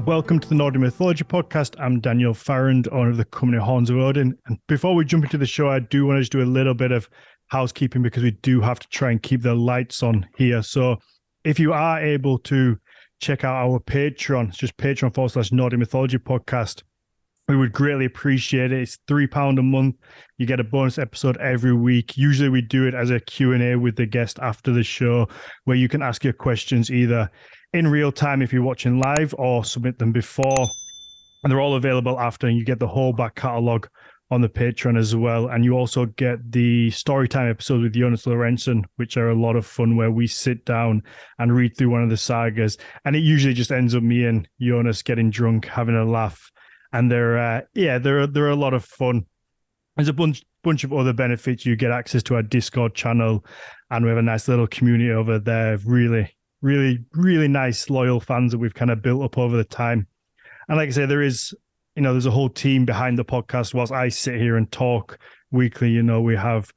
Welcome to the Nordic Mythology podcast. I'm Daniel Farrand, owner of the company Horns of Odin. And before we jump into the show, I do want to just do a little bit of housekeeping because we do have to try and keep the lights on here. So if you are able to check out our Patreon, it's just Patreon.com/Nordic Mythology podcast. We would greatly appreciate it. It's £3 a month. You get a bonus episode every week. Usually we do it as a Q&A with the guest after the show where you can ask your questions either in real time if you're watching live or submit them before. And they're all available after, and you get the whole back catalogue on the Patreon as well. And you also get the Storytime episodes with Jonas Lau Markussen, which are a lot of fun, where we sit down and read through one of the sagas. And it usually just ends up me and Jonas getting drunk, having a laugh. And they're a lot of fun. There's a bunch of other benefits. You get access to our Discord channel, and we have a nice little community over there. Really nice, loyal fans that we've kind of built up over the time. And like I say, there's a whole team behind the podcast. Whilst I sit here and talk weekly, we have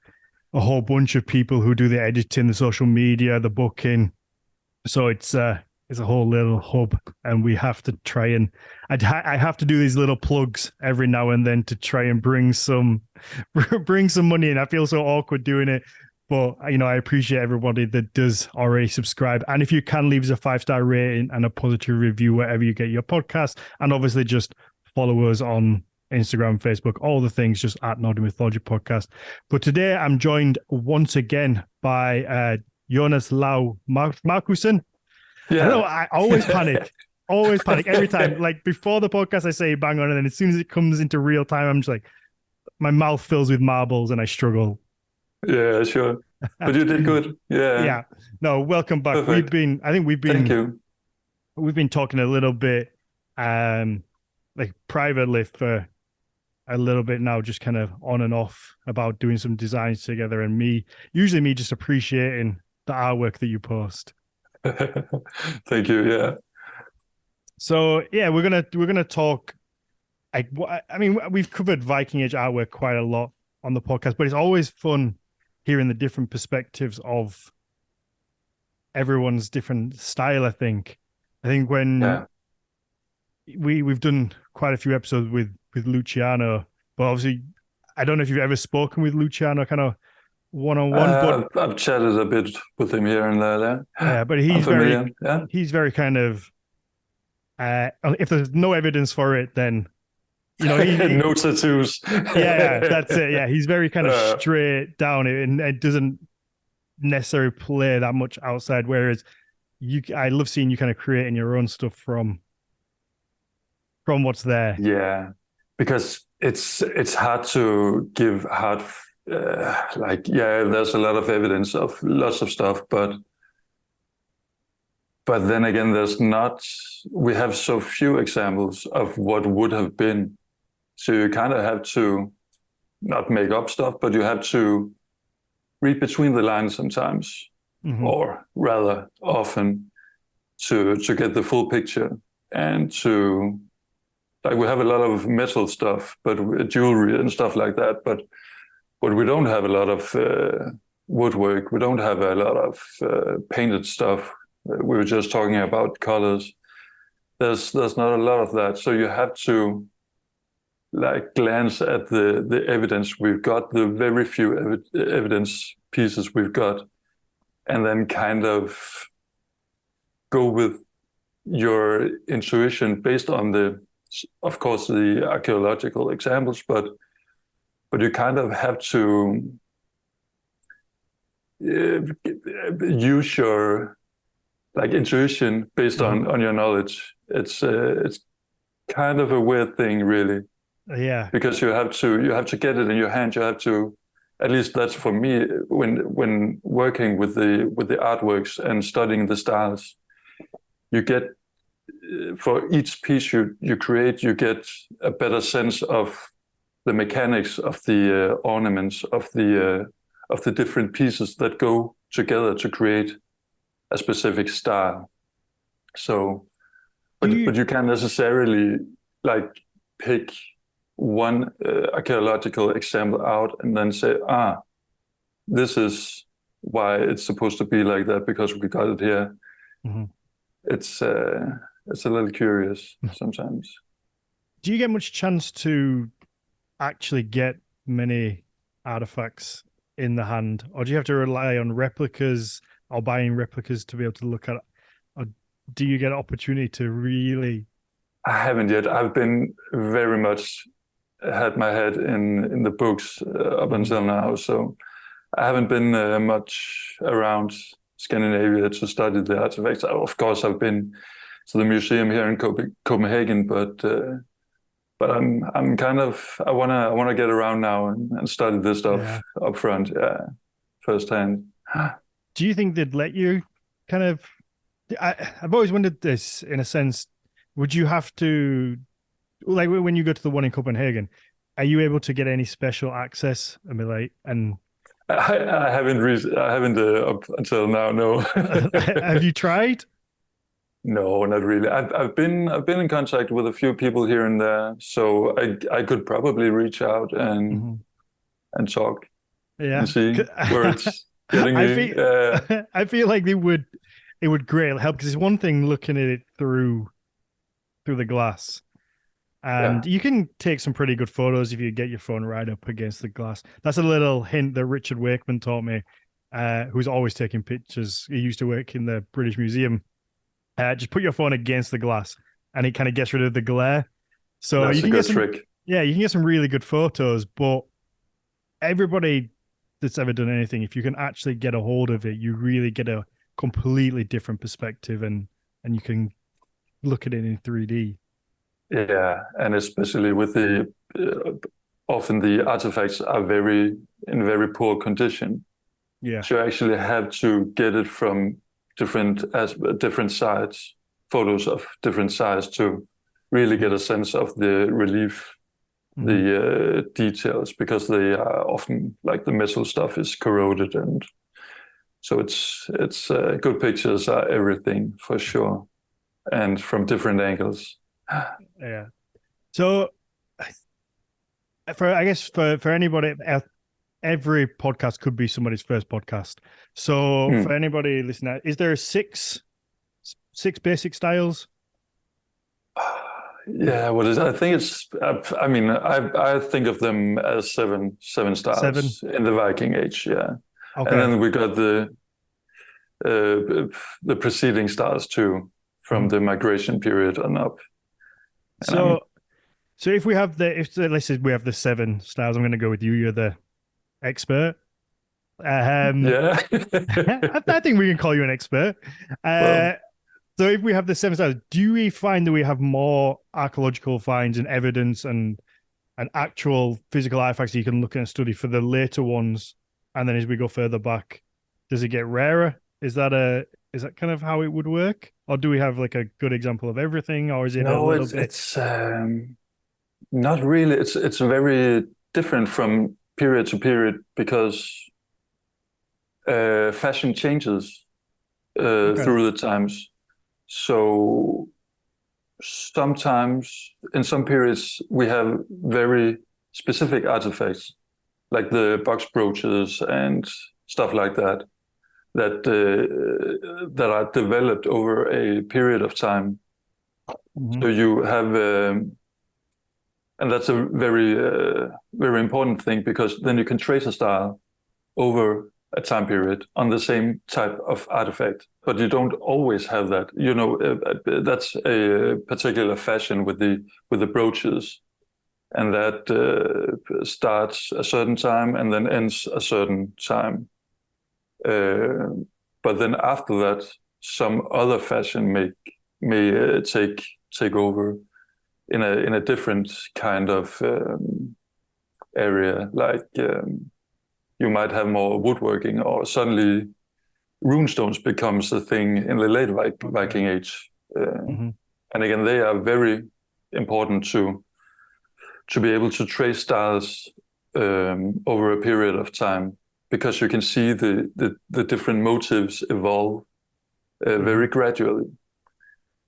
a whole bunch of people who do the editing, the social media, the booking. So it's a whole little hub, and we have to try and I have to do these little plugs every now and then to try and bring some money in. I feel so awkward doing it, but I appreciate everybody that does already subscribe. And if you can, leave us a 5-star rating and a positive review wherever you get your podcast, and obviously just follow us on Instagram, Facebook, all the things, just at Nordic Mythology Podcast. But today I'm joined once again by Jonas Lau Markussen. Yeah. I know, I always panic. Always panic every time. Like before the podcast, I say bang on, and then as soon as it comes into real time, I'm just like, my mouth fills with marbles and I struggle. Yeah, sure. But you did good. Yeah. Yeah. No, welcome back. Perfect. Thank you. We've been talking a little bit, like privately for a little bit now, just kind of on and off about doing some designs together, and me just appreciating the artwork that you post. Thank you. Yeah. So yeah, we're gonna talk. I mean, we've covered Viking Age artwork quite a lot on the podcast, but it's always fun hearing the different perspectives of everyone's different style. I think when we've done quite a few episodes with Luciano, but obviously I don't know if you've ever spoken with Luciano kind of one-on-one, but I've chatted a bit with him here and there. Yeah, but he's very kind of if there's no evidence for it, then no tattoos. Yeah, that's it. Yeah, he's very kind of straight down, and it doesn't necessarily play that much outside. Whereas I love seeing you kind of creating your own stuff from what's there. Yeah, because it's hard to give hard. There's a lot of evidence of lots of stuff, but then again, we have so few examples of what would have been. So you kind of have to not make up stuff, but you have to read between the lines sometimes, or rather often, to get the full picture. And we have a lot of metal stuff, but jewelry and stuff like that, but we don't have a lot of woodwork. We don't have a lot of painted stuff. We were just talking about colors. There's not a lot of that. So you have to glance at the evidence we've got, the very few evidence pieces we've got, and then kind of go with your intuition based on of course, the archaeological examples, but you kind of have to use your intuition based on your knowledge. It's kind of a weird thing, really. Yeah. Because you have to get it in your hand. You have to, at least that's for me, when working with the artworks and studying the styles, you get, for each piece you create, you get a better sense of the mechanics of the ornaments of the different pieces that go together to create a specific style. So, but you can't necessarily pick one archaeological example out and then say, this is why it's supposed to be like that because we got it here. Mm-hmm. It's it's a little curious sometimes. Do you get much chance to actually get many artifacts in the hand, or do you have to rely on replicas or buying replicas to be able to look at it? Or do you get an opportunity to really? I haven't yet. I've been very much had my head in the books up until now, so I haven't been much around Scandinavia to study the artifacts. Of course, I've been to the museum here in Copenhagen, but I'm kind of I wanna get around now and study this stuff up front, firsthand. Do you think they'd let you kind of? I've always wondered this in a sense. Would you have to, like, when you go to the one in Copenhagen, are you able to get any special access? I mean, like, and I haven't up until now. No. Have you tried? No, not really. I've been in contact with a few people here and there, so I could probably reach out and talk and see where it's getting me. I feel like it would greatly help, because it's one thing looking at it through the glass, and you can take some pretty good photos if you get your phone right up against the glass. That's a little hint that Richard Wakeman taught me, who's always taking pictures. He used to work in the British Museum. Just put your phone against the glass, and it kind of gets rid of the glare. So that's you can a good get some, trick. Yeah, you can get some really good photos, but everybody that's ever done anything, if you can actually get a hold of it, you really get a completely different perspective, and you can look at it in 3D. Yeah, and especially with the often the artifacts are in very poor condition. Yeah, so you actually have to get it from different sides, photos of different sides, to really get a sense of the relief, the details, because they are often, like, the metal stuff is corroded, and so it's good pictures are everything for sure, and from different angles. Yeah. So I guess for anybody, every podcast could be somebody's first podcast. So for anybody listening, is there six basic styles? Yeah, what is? I think it's. I mean, I think of them as seven styles in the Viking Age. Yeah, okay. And then we got the preceding styles too, from the migration period on up. And so if we have let's say we have the 7 styles, I'm going to go with you. You're the expert. Yeah, I think we can call you an expert. So if we have the 7 styles, do we find that we have more archaeological finds and evidence and actual physical artifacts that you can look at and study for the later ones? And then as we go further back, does it get rarer? Is that kind of how it would work? Or do we have like a good example of everything? Or is it it's not really. It's very different from period to period, because fashion changes through the times. So sometimes in some periods we have very specific artifacts, like the box brooches and stuff like that, that are developed over a period of time. So you have, and that's a very important thing, because then you can trace a style over a time period on the same type of artifact, but you don't always have that. That's a particular fashion with the brooches, and that starts a certain time and then ends a certain time. But then after that, some other fashion may take over in a different kind of area, like. You might have more woodworking, or suddenly runestones becomes a thing in the late Viking Age. And again, they are very important to be able to trace styles over a period of time, because you can see the different motives evolve very gradually.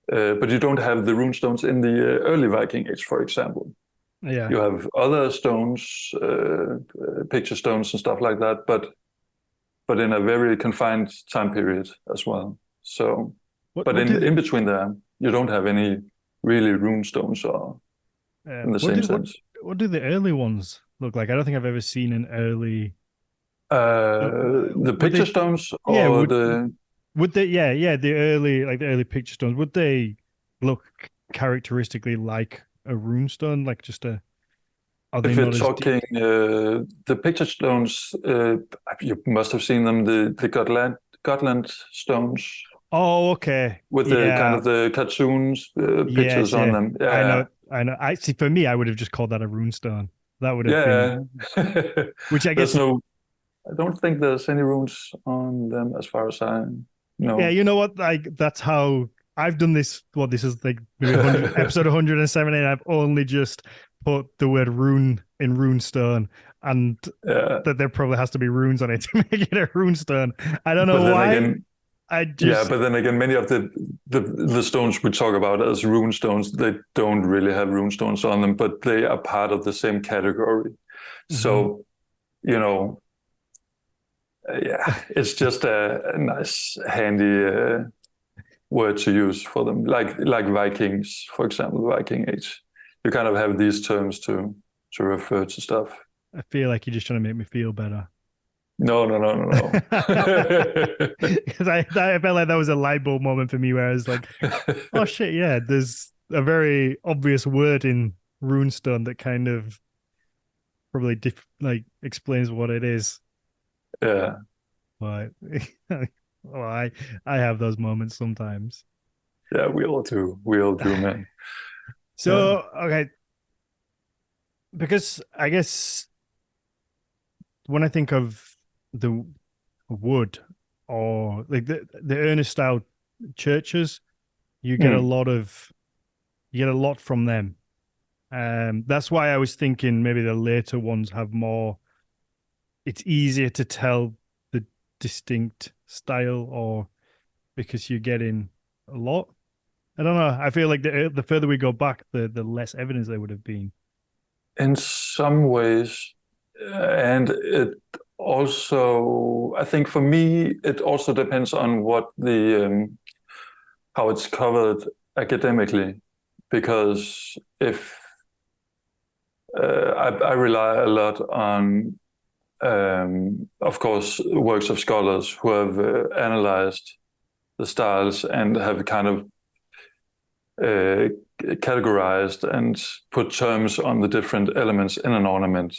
But you don't have the runestones in the early Viking Age, for example. Yeah, you have other stones, picture stones and stuff like that, but in a very confined time period as well. So, but in between there, you don't have any really rune stones or in the What same do sense. what do the early ones look like? I don't think I've ever seen an early. The Would picture they? stones Yeah, or the would they? Yeah, yeah. The early picture stones. Would they look characteristically like a rune stone? Like just a? Are they if you're not as deep? talking the picture stones, you must have seen them, the Gotland stones Oh, okay. with the kind Yeah. of the cartoons pictures Yes. on Yeah. them. I Yeah, know. I know. I see. For me, I would have just called that a rune stone. That would have been, yeah. which I There's guess. no, I don't think there's any runes on them as far as I Yeah. know. You know what? Like that's how I've done this. Well, this is like maybe 100 episode 170. And I've only just put the word rune in rune stone, and Yeah, that there probably has to be runes on it to make it a rune stone. I don't but know then why. again, I yeah, just but then again, many of the stones we talk about as rune stones, they don't really have rune stones on them, but they are part of the same category. Mhm. So, you know, yeah, it's just a nice, handy word to use for them, like Vikings, for example, Viking Age. You kind of have these terms to refer to stuff. I feel like you're just trying to make me feel better. No, no, no, no, Because I felt like that was a light bulb moment for me where I was like, oh no. shit, yeah, there's a very obvious word in runestone that kind of probably like explains what it is. Yeah, But well, I have those moments sometimes. yeah, we all do. We all do, man. Yeah. So okay, because I guess when I think of the wood or like the Ernest style churches, you get a Mm. lot of you get a lot from them. That's why I was thinking maybe the later ones have more. It's easier to tell the distinct style, or because you're getting a lot. I don't know. I feel like the further we go back, the less evidence there would have been. In some ways, and it also, I think for me, it also depends on what the how it's covered academically, because if I rely a lot on, of course, works of scholars who have analyzed the styles and have kind of uh, categorized and put terms on the different elements in an ornament.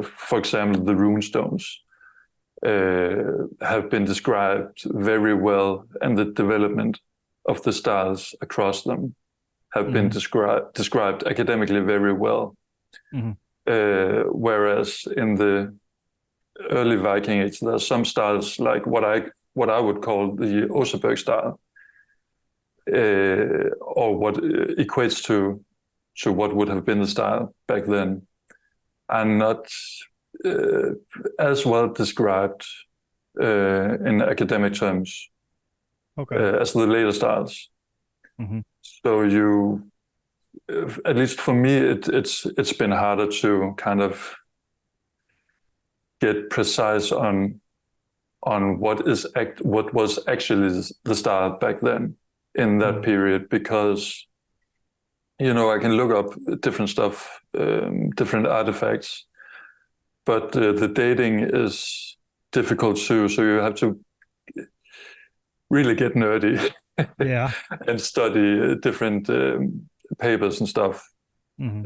For example, the rune stones have been described very well, and the development of the styles across them have been Mm-hmm. described academically very well. Mm-hmm. Whereas in the early Viking Age, there are some styles like what I would call the Oseberg style, or what equates to what would have been the style back then, are not uh, as well described in academic terms Okay. as the later styles. Mm-hmm. So you, at least for me, it's been harder to kind of get precise on what was actually the style back then in that Mm-hmm. period, because I can look up different stuff, different artifacts, but the dating is difficult too. So you have to really get nerdy Yeah. and study different papers and stuff Mm-hmm.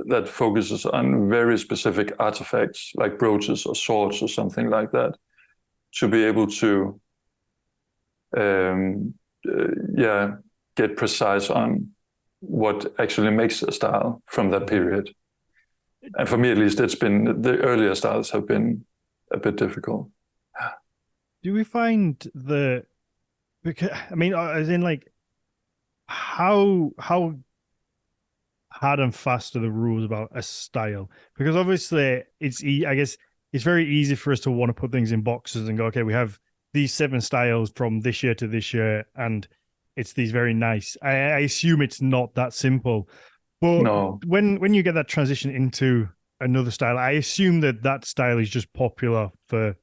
that focuses on very specific artifacts like brooches or swords or something like that, to be able to um, yeah, get precise on what actually makes a style from that Mm-hmm. period. And for me, at least, it's been the earlier styles have been a bit difficult. Do we find the because I mean, as in like how hard and fast are the rules about a style? Because obviously, I guess it's very easy for us to want to put things in boxes and go, okay, we have these 7 styles from this year to this year, and it's these very nice. I assume it's not that simple, but No, when you get that transition into another style, I assume that style is just popular for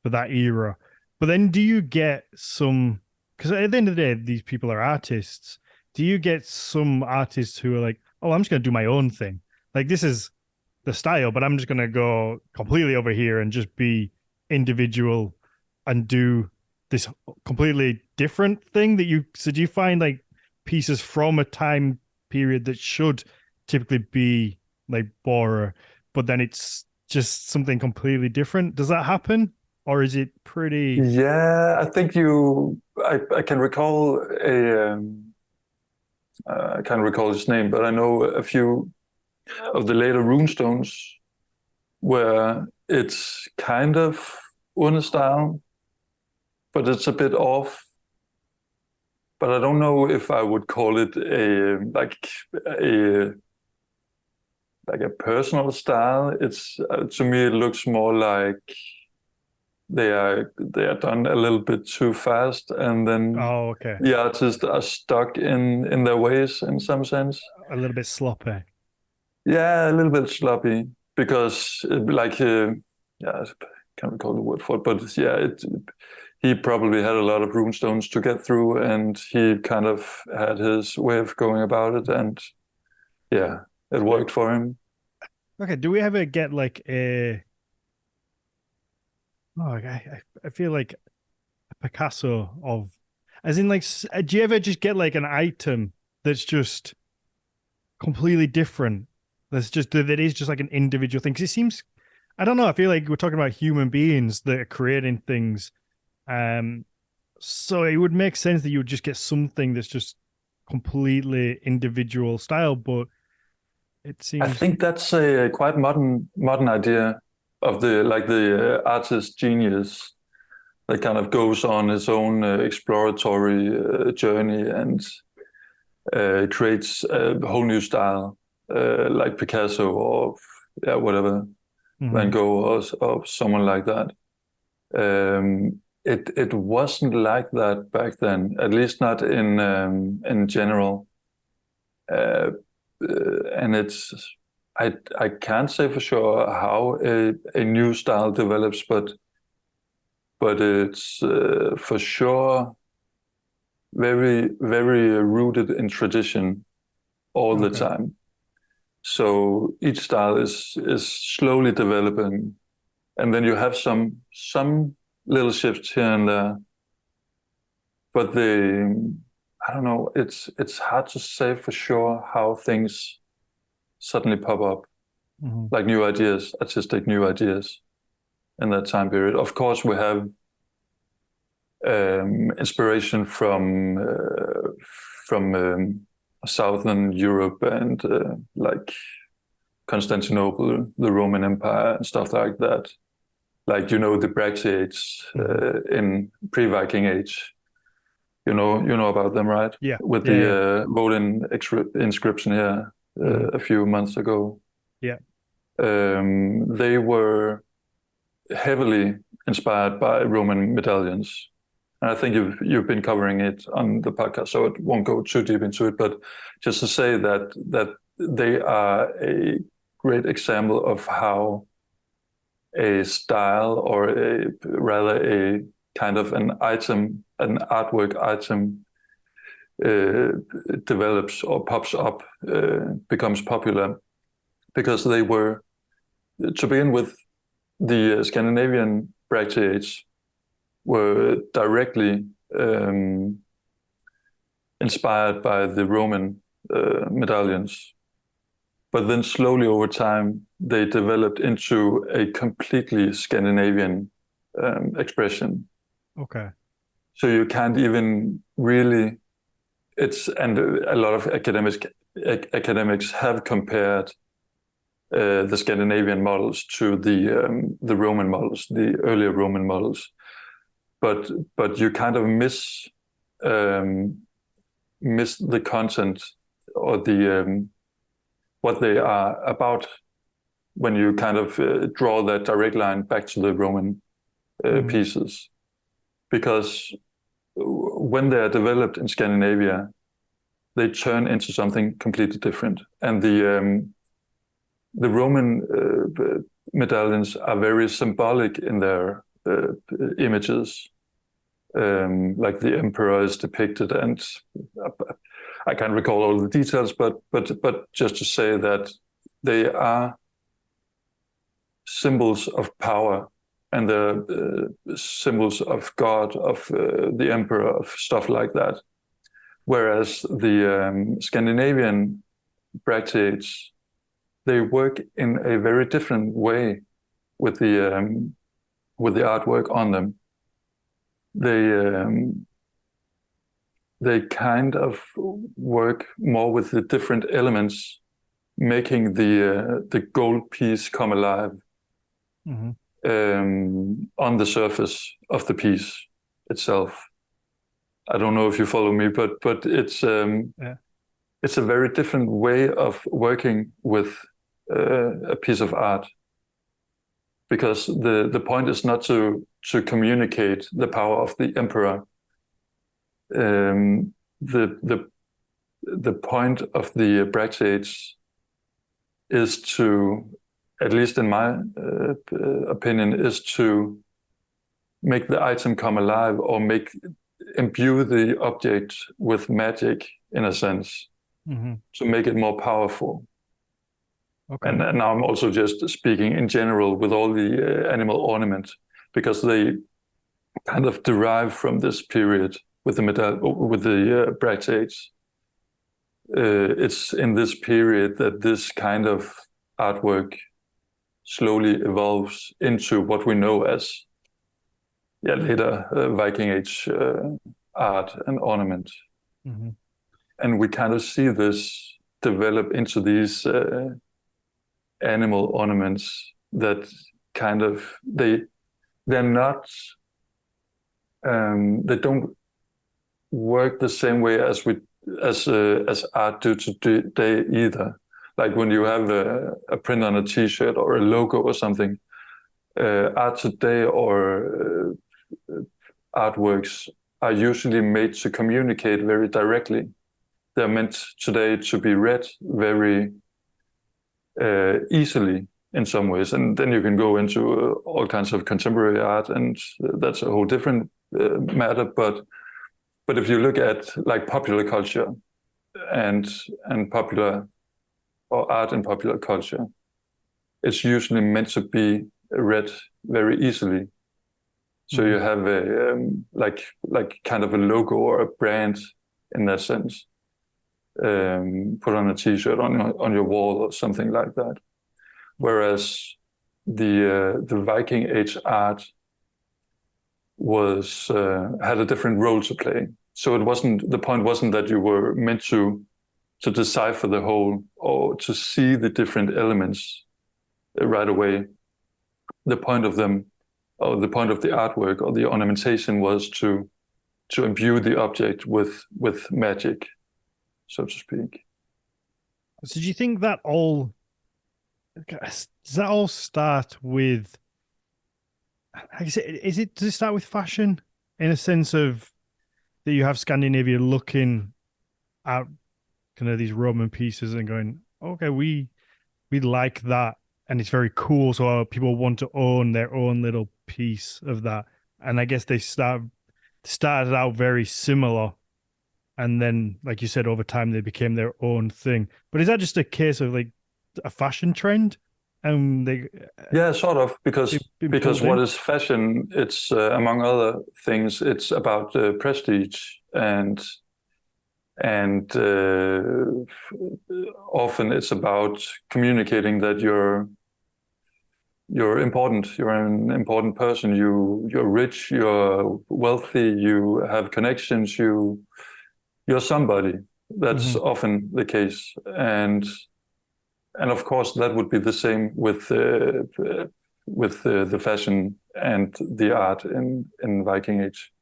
that era. But then do you get some, because at the end of the day, these people are artists. do you get some artists who are like, oh, I'm just going to do my own thing? Like, this is the style, but I'm just going to go completely over here and just be individual and do this completely different thing that you, so do you find like pieces from a time period that should typically be like Bora, but then it's just something completely different? Does that happen? Or is it pretty... Yeah, I think I can recall I can't recall his name, but I know a few of the later runestones where it's kind of Una style, but it's a bit off. But I don't know if I would call it a a personal style. It's to me it looks more like they are done a little bit too fast, and then Oh, okay. the artists are stuck in their ways in some sense. A little bit sloppy. Yeah, a little bit sloppy because yeah, I can't recall the word for it, but yeah, he probably had a lot of runestones to get through, and he kind of had his way of going about it, and yeah, it worked for him. Okay, do we ever get like I feel like a Picasso of, as in like, do you ever just get like an item that's just completely different? That is just like an individual thing. Because it seems, I don't know, I feel like we're talking about human beings that are creating things. So it would make sense that you would just get something that's just completely individual style, but it I seems... think that's a quite modern idea of the artist genius that kind of goes on his own exploratory journey and creates a whole new style, like Picasso or yeah, whatever, Van Gogh or someone like that. It wasn't like that back then, at least not in general. And I can't say for sure how a new style develops, but it's for sure very rooted in tradition all the time. So each style is slowly developing, and then you have some little shifts here and there, but I don't know, it's hard to say for sure how things suddenly pop up, like new ideas, artistic new ideas in that time period. Of course, we have inspiration from Southern Europe and like Constantinople, the Roman Empire, and stuff like that. Like, you know, the Bracciates in pre-Viking Age. You know about them, right? Yeah. With the Woden inscription here a few months ago. Yeah. They were heavily inspired by Roman medallions. And I think you've been covering it on the podcast, so it won't go too deep into it. But just to say that they are a great example of how a style, or rather a kind of an artwork item develops or pops up, becomes popular, because they were, to begin with, the Scandinavian Bracciates were directly inspired by the Roman medallions. But then slowly over time, they developed into a completely Scandinavian expression. Okay. So you can't even really, and a lot of academics have compared the Scandinavian models to the Roman models, the earlier Roman models. But you kind of miss the content or the what they are about when you kind of draw that direct line back to the Roman pieces, because when they are developed in Scandinavia, they turn into something completely different, and the Roman medallions are very symbolic in their images. Like the emperor is depicted, and I can't recall all the details, but just to say that they are symbols of power and the symbols of God, of the emperor, of stuff like that. Whereas the Scandinavian bracteates, they work in a very different way with the artwork on them. They kind of work more with the different elements, making the gold piece come alive on the surface of the piece itself. I don't know if you follow me, but it's it's a very different way of working with a piece of art, because the point is not to communicate the power of the emperor. The point of the bracteates is to, at least in my opinion, is to make the item come alive, or imbue the object with magic, in a sense, to make it more powerful. Okay. And now I'm also just speaking in general with all the animal ornament, because they kind of derive from this period with the bracteates. It's in this period that this kind of artwork slowly evolves into what we know as later Viking Age art and ornament. And we kind of see this develop into these animal ornaments that kind of, they're not, they don't work the same way as art do today either. Like when you have a print on a T-shirt or a logo or something, art today or artworks are usually made to communicate very directly. They're meant today to be read very easily in some ways. And then you can go into all kinds of contemporary art, and that's a whole different matter. But if you look at like popular culture and popular, or art in popular culture, it's usually meant to be read very easily. So you have a like kind of a logo or a brand in that sense, put on a T-shirt on your wall or something like that. Whereas the Viking Age art was had a different role to play. So the point wasn't that you were meant to decipher the whole or to see the different elements right away. The point of them, or the point of the artwork or the ornamentation, was to imbue the object with magic, so to speak. So do you think that does that all start with, does it start with fashion, in a sense of that you have Scandinavia looking at kind of these Roman pieces and going, okay, we like that, and it's very cool, so people want to own their own little piece of that. And I guess they started out very similar, and then, like you said, over time they became their own thing. But is that just a case of like a fashion trend? Yeah, sort of, because what is fashion? It's among other things, it's about prestige, and often it's about communicating that you're important. You're an important person. You're rich. You're wealthy. You have connections. You're somebody. That's often the case, and of course that would be the same with the fashion and the art in Viking Age.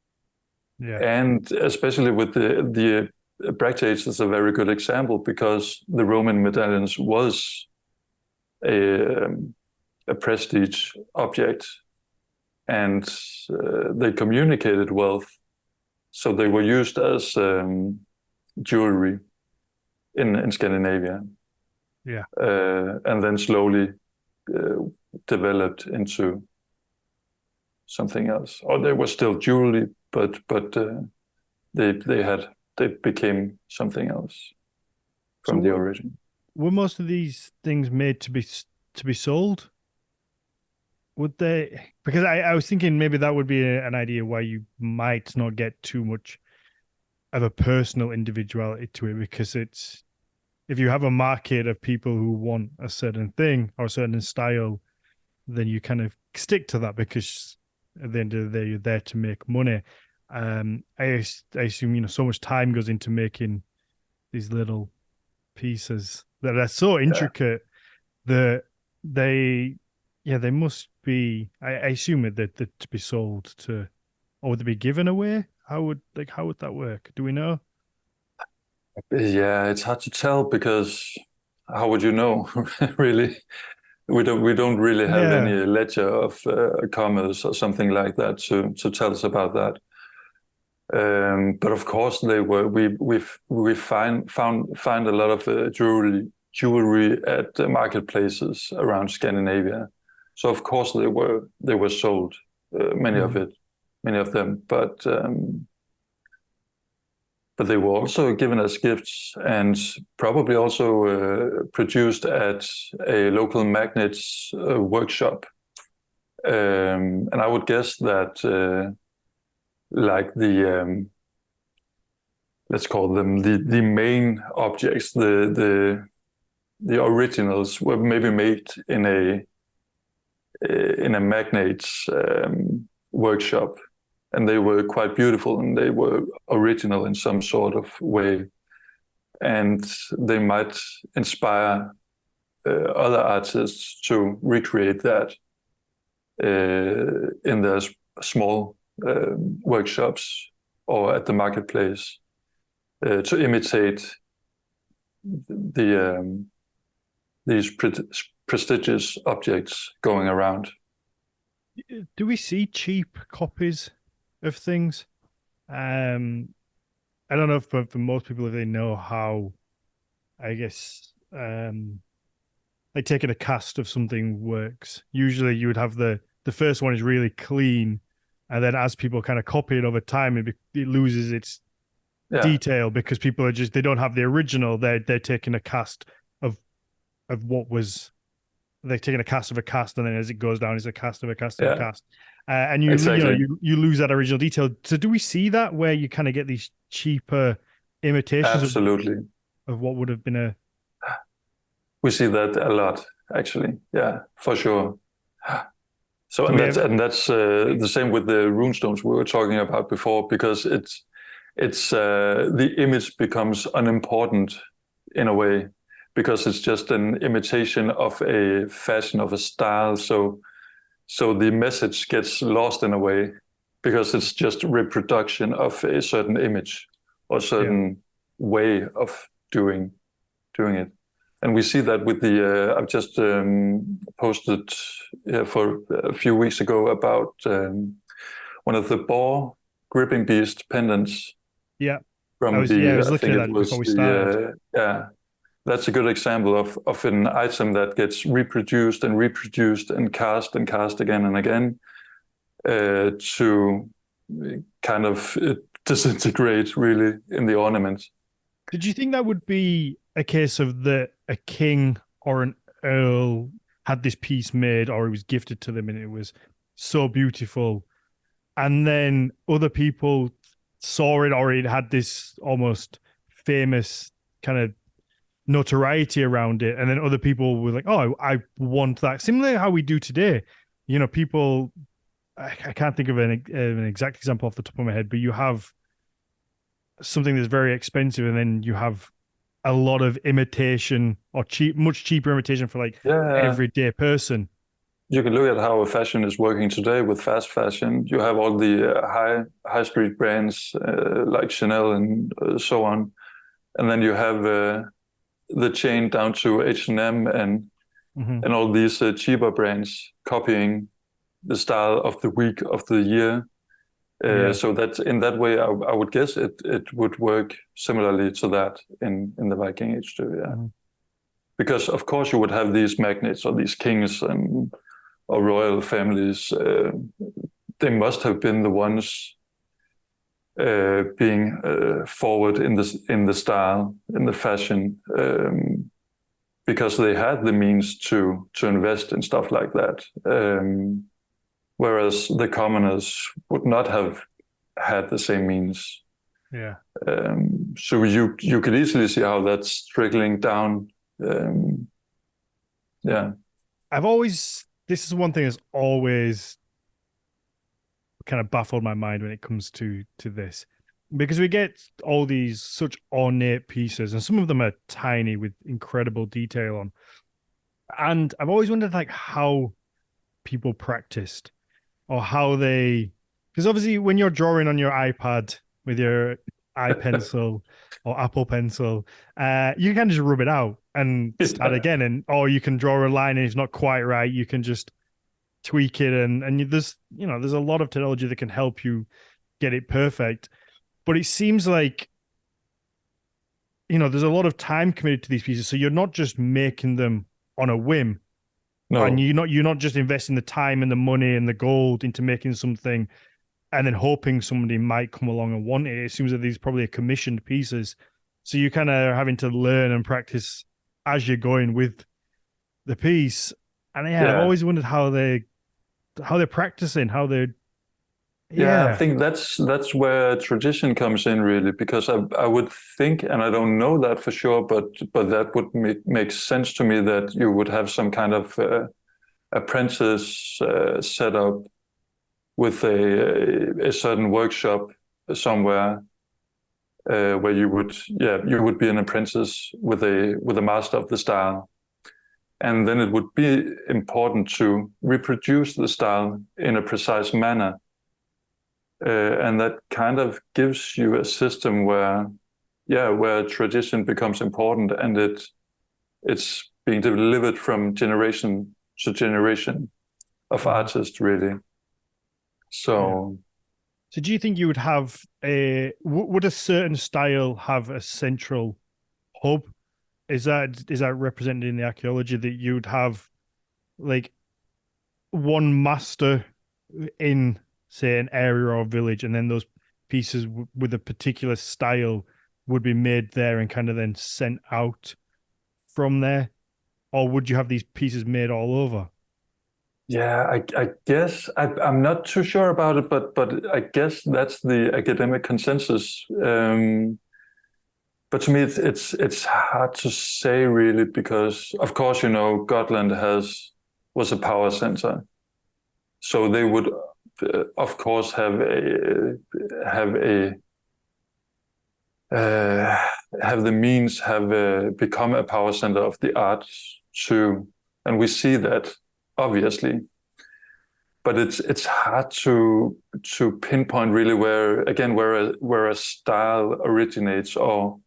Yeah, and especially with the bracteates is a very good example, because the Roman medallions was a prestige object, and they communicated wealth, so they were used as jewelry in Scandinavia. Yeah, and then slowly developed into something else. Or they were still jewelry, but they had they became something else from So the origin. were most of these things made to be sold? Would they? Because I was thinking maybe that would be an idea why you might not get too much of a personal individuality to it, because it's, if you have a market of people who want a certain thing or a certain style, then you kind of stick to that, because at the end of the day, you're there to make money. I assume, you know, so much time goes into making these little pieces that are so intricate that they, yeah, they must be. I assume that to be sold to, or would they be given away? How would that work? Do we know? Yeah, it's hard to tell because how would you know, really? We don't really have Yeah, any ledger of commerce or something like that to tell us about that. But of course, they were. We find a lot of jewelry at marketplaces around Scandinavia. So of course they were sold, many of them. But they were also given as gifts and probably also produced at a local magnet's workshop. And I would guess that like the let's call them the main objects, the originals were maybe made in a magnate's workshop, and they were quite beautiful and they were original in some sort of way, and they might inspire other artists to recreate that in their small workshops or at the marketplace, to imitate these prestigious objects going around. do we see cheap copies of things? I don't know if for most people, if they know how, I guess, like taking a cast of something works. Usually you would have the first one is really clean, and then as people kind of copy it over time, it loses its detail, because people are just, they don't have the original. They're taking a cast of what was, they're taking a cast of a cast, and then as it goes down, it's a cast of a cast of a cast, and Exactly. you lose that original detail. So do we see that where you kind of get these cheaper imitations Absolutely. of what would have been a? We see that a lot, actually. Yeah, for sure. So Do and that's the same with the runestones we were talking about before, because it's the image becomes unimportant in a way, because it's just an imitation of a fashion, of a style. So the message gets lost in a way, because it's just reproduction of a certain image or certain way of doing it. And we see that with the, I've just posted for a few weeks ago about one of the boar gripping beast pendants. Yeah. From I was looking at that before we started. That's a good example of an item that gets reproduced and cast again and again to kind of disintegrate really in the ornament. Did you think that would be a case of a king or an earl had this piece made, or it was gifted to them and it was so beautiful, and then other people saw it, or it had this almost famous kind of notoriety around it, and then other people were like, oh, I want that, similarly how we do today? You know, people, I can't think of an exact example off the top of my head, but you have something that's very expensive, and then you have a lot of imitation, or much cheaper imitation for like everyday person. You can look at how fashion is working today with fast fashion. You have all the high street brands like Chanel and so on, and then you have the chain down to H&M and all these cheaper brands copying the style of the week, of the year. So that in that way, I would guess it would work similarly to that in the Viking Age too. Yeah, because of course you would have these magnates or these kings or royal families. They must have been the ones being forward in the style, in the fashion, because they had the means to invest in stuff like that. Whereas the commoners would not have had the same means. Yeah. So you could easily see how that's trickling down. Yeah. This is one thing that's always kind of baffled my mind when it comes to this, because we get all these such ornate pieces, and some of them are tiny with incredible detail on. And I've always wondered like how people practiced, or how they, because obviously when you're drawing on your iPad with your iPencil or Apple Pencil, you can just rub it out and start again, and or you can draw a line and it's not quite right. You can just tweak it, and there's a lot of technology that can help you get it perfect. But it seems like there's a lot of time committed to these pieces, so you're not just making them on a whim. No. And you're not just investing the time and the money and the gold into making something and then hoping somebody might come along and want it. It seems that these probably are commissioned pieces, so you kind of are having to learn and practice as you're going with the piece. And I've always wondered how they're practicing, how they're. I think that's where tradition comes in, really, because I would think, and I don't know that for sure, but that would make sense to me, that you would have some kind of apprentice set up with a certain workshop somewhere, where you would be an apprentice with a master of the style. And then it would be important to reproduce the style in a precise manner. And that kind of gives you a system where tradition becomes important, and it's being delivered from generation to generation of artists, really. So do you think you would have would a certain style have a central hub? Is that represented in the archaeology, that you would have like one master in, say, an area or village, and then those pieces with a particular style would be made there and kind of then sent out from there? Or would you have these pieces made all over? Yeah, I guess I'm not too sure about it, but I guess that's the academic consensus. But to me, it's hard to say, really, because of course, Gotland was a power center, so they would of course have the means, become a power center of the arts too, and we see that obviously. But it's hard to pinpoint really where a style originates, or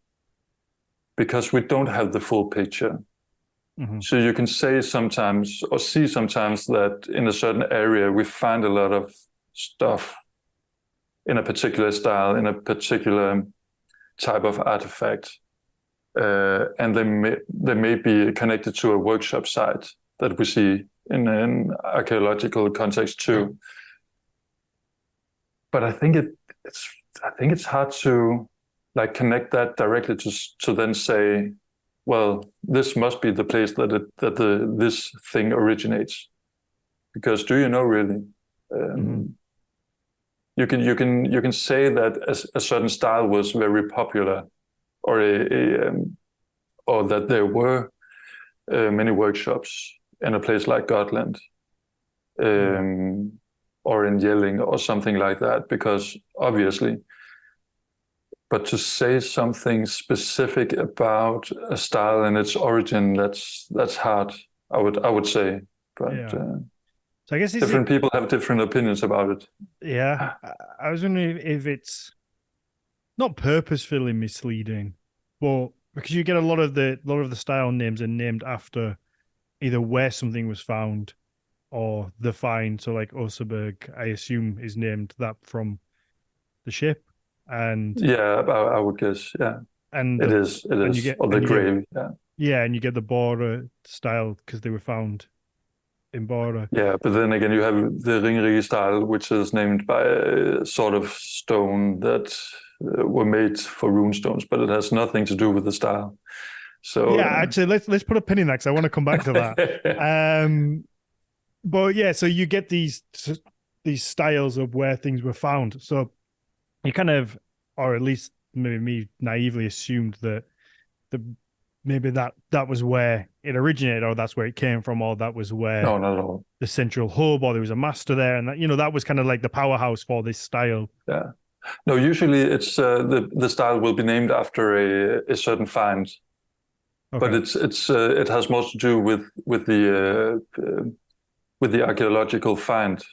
because we don't have the full picture. Mm-hmm. So you can say sometimes, or see sometimes, that in a certain area we find a lot of stuff in a particular style, in a particular type of artifact, and they may be connected to a workshop site that we see in an archaeological context too. But I think it's hard to connect that directly to then say, well, this must be the place that this thing originates, because do you know really? You can say that a certain style was very popular, or or that there were many workshops in a place like Gotland, or in Jelling or something like that, because obviously. But to say something specific about a style and its origin, that's hard, I would say. But so I guess different people have different opinions about it. Yeah, I was wondering if it's not purposefully misleading, but because you get a lot of the style names are named after either where something was found or the find. So like Oseberg, I assume, is named that from the ship. And I would guess, and it is, or the grave, and you get the border style because they were found in border. Yeah, but then again, you have the ringrige style, which is named by a sort of stone that were made for rune stones, but it has nothing to do with the style. So yeah, actually, let's put a pin in that because I want to come back to that. But yeah, so you get these styles of where things were found. So you kind of, or at least maybe me naively assumed that maybe that was where it originated, or that's where it came from, or that was where no, not at all. the central hub, or there was a master there, and that, you know, that was kind of like the powerhouse for this style. Yeah. No, usually it's the style will be named after a certain find, but it has more to do with the archaeological find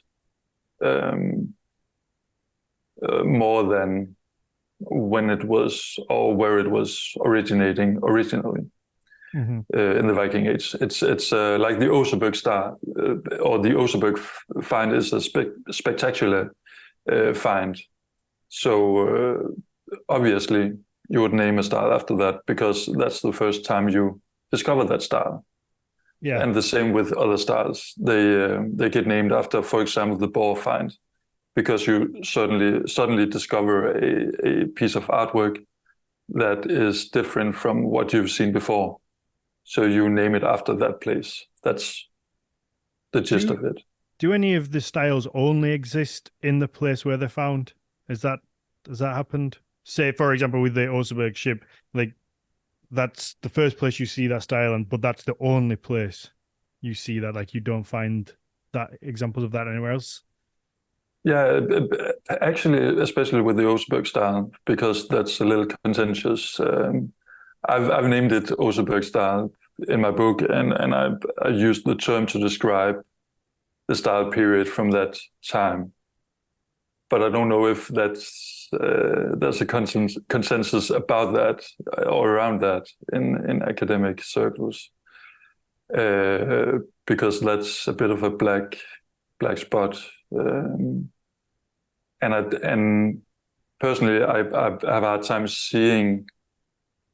more than when it was or where it was originating originally. In the Viking Age, it's like the Oseberg star or the Oseberg find is a spectacular find. So obviously you would name a style after that because that's the first time you discover that style. Yeah, and the same with other styles. They get named after, for example, the boar find, because you suddenly discover a piece of artwork that is different from what you've seen before. So you name it after that place. That's the gist of it. Do any of the styles only exist in the place where they're found? Has that happened? Say, for example, with the Oseberg ship, like that's the first place you see that style, but that's the only place you see that. Like you don't find that examples of that anywhere else. Yeah, actually, especially with the Oseberg style, because that's a little contentious. I've named it Oseberg style in my book, and I used the term to describe the style period from that time. But I don't know if there's a consensus about that or around that in academic circles, because that's a bit of a black spot. And personally, I've had time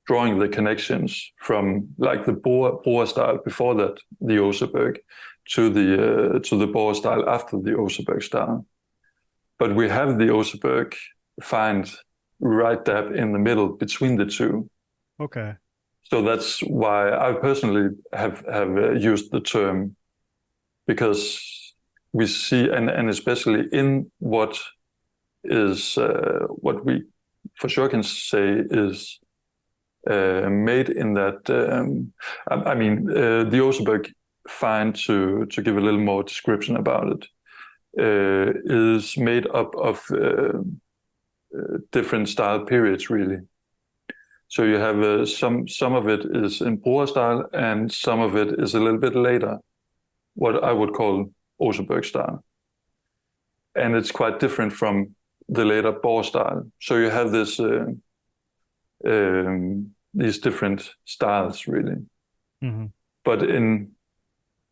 drawing the connections from like the boar style before that, the Oseberg, to the boar style after the Oseberg style. But we have the Oseberg find right dab in the middle between the two. Okay. So that's why I personally have used the term, because we see, and especially in what is what we for sure can say is made in that. I mean, the Oseberg find, to give a little more description about it, is made up of different style periods, really. So you have some of it is in boar style, and some of it is a little bit later, what I would call Oseberg style. And it's quite different from the later boar style. So you have this these different styles, really. Mm-hmm. But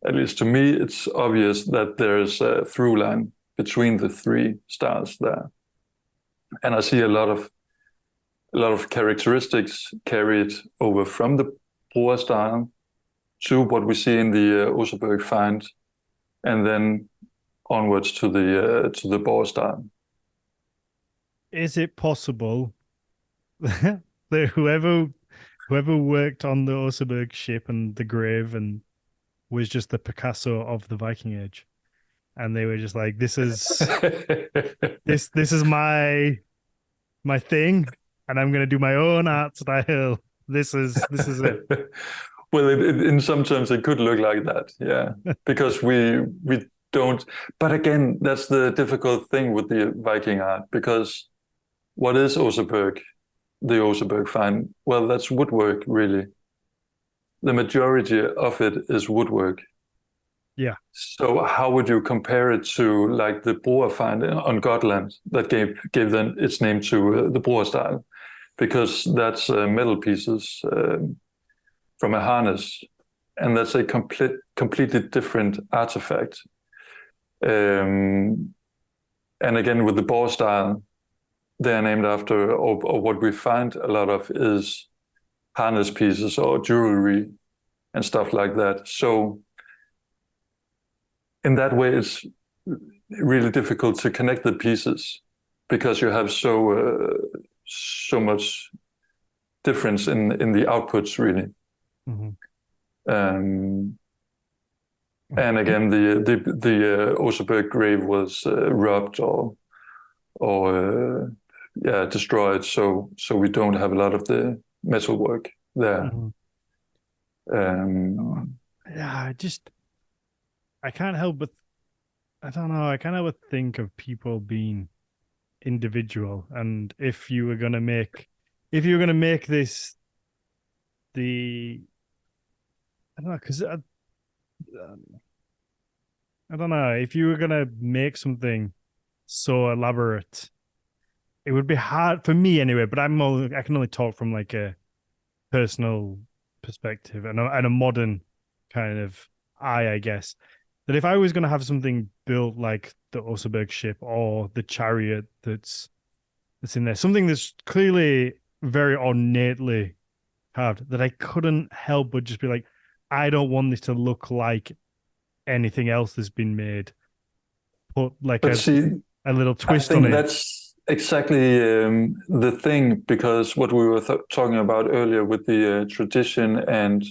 at least to me, it's obvious that there's a through line between the three styles there. And I see a lot of characteristics carried over from the boar style to what we see in the Oseberg find, and then onwards to the boar style. Is it possible that whoever worked on the Oseberg ship and the grave and was just the Picasso of the Viking Age, and they were just like, this is this is my thing, and I'm gonna do my own art style. This is it. Well, in some terms, it could look like that, yeah, because we don't. But again, that's the difficult thing with the Viking art, because what is Oseberg, the Oseberg find? Well, that's woodwork, really. The majority of it is woodwork. Yeah. So how would you compare it to like the boar find on Gotland that gave then its name to the boar style? Because that's metal pieces from a harness, and that's a completely different artifact. And again, with the boar style, they're named after, or what we find a lot of is harness pieces or jewelry and stuff like that. So in that way, it's really difficult to connect the pieces because you have so much difference in the outputs, really. Mm-hmm. And again, the Oseberg grave was robbed or destroyed, so we don't have a lot of the metalwork there. Mm-hmm. Um, Yeah, I can't help but I don't know. I can't help but think of people being individual, and if you were gonna make this the I don't know because I don't know if you were gonna make something so elaborate, it would be hard for me anyway. But I can only talk from like a personal perspective and a modern kind of eye, I guess. That if I was going to have something built like the Oseberg ship or the chariot that's in there, something that's clearly very ornately carved, that I couldn't help but just be like, I don't want this to look like anything else that's been made. Put like but see, a little I twist on think it. that's exactly the thing, because what we were talking about earlier with the tradition and,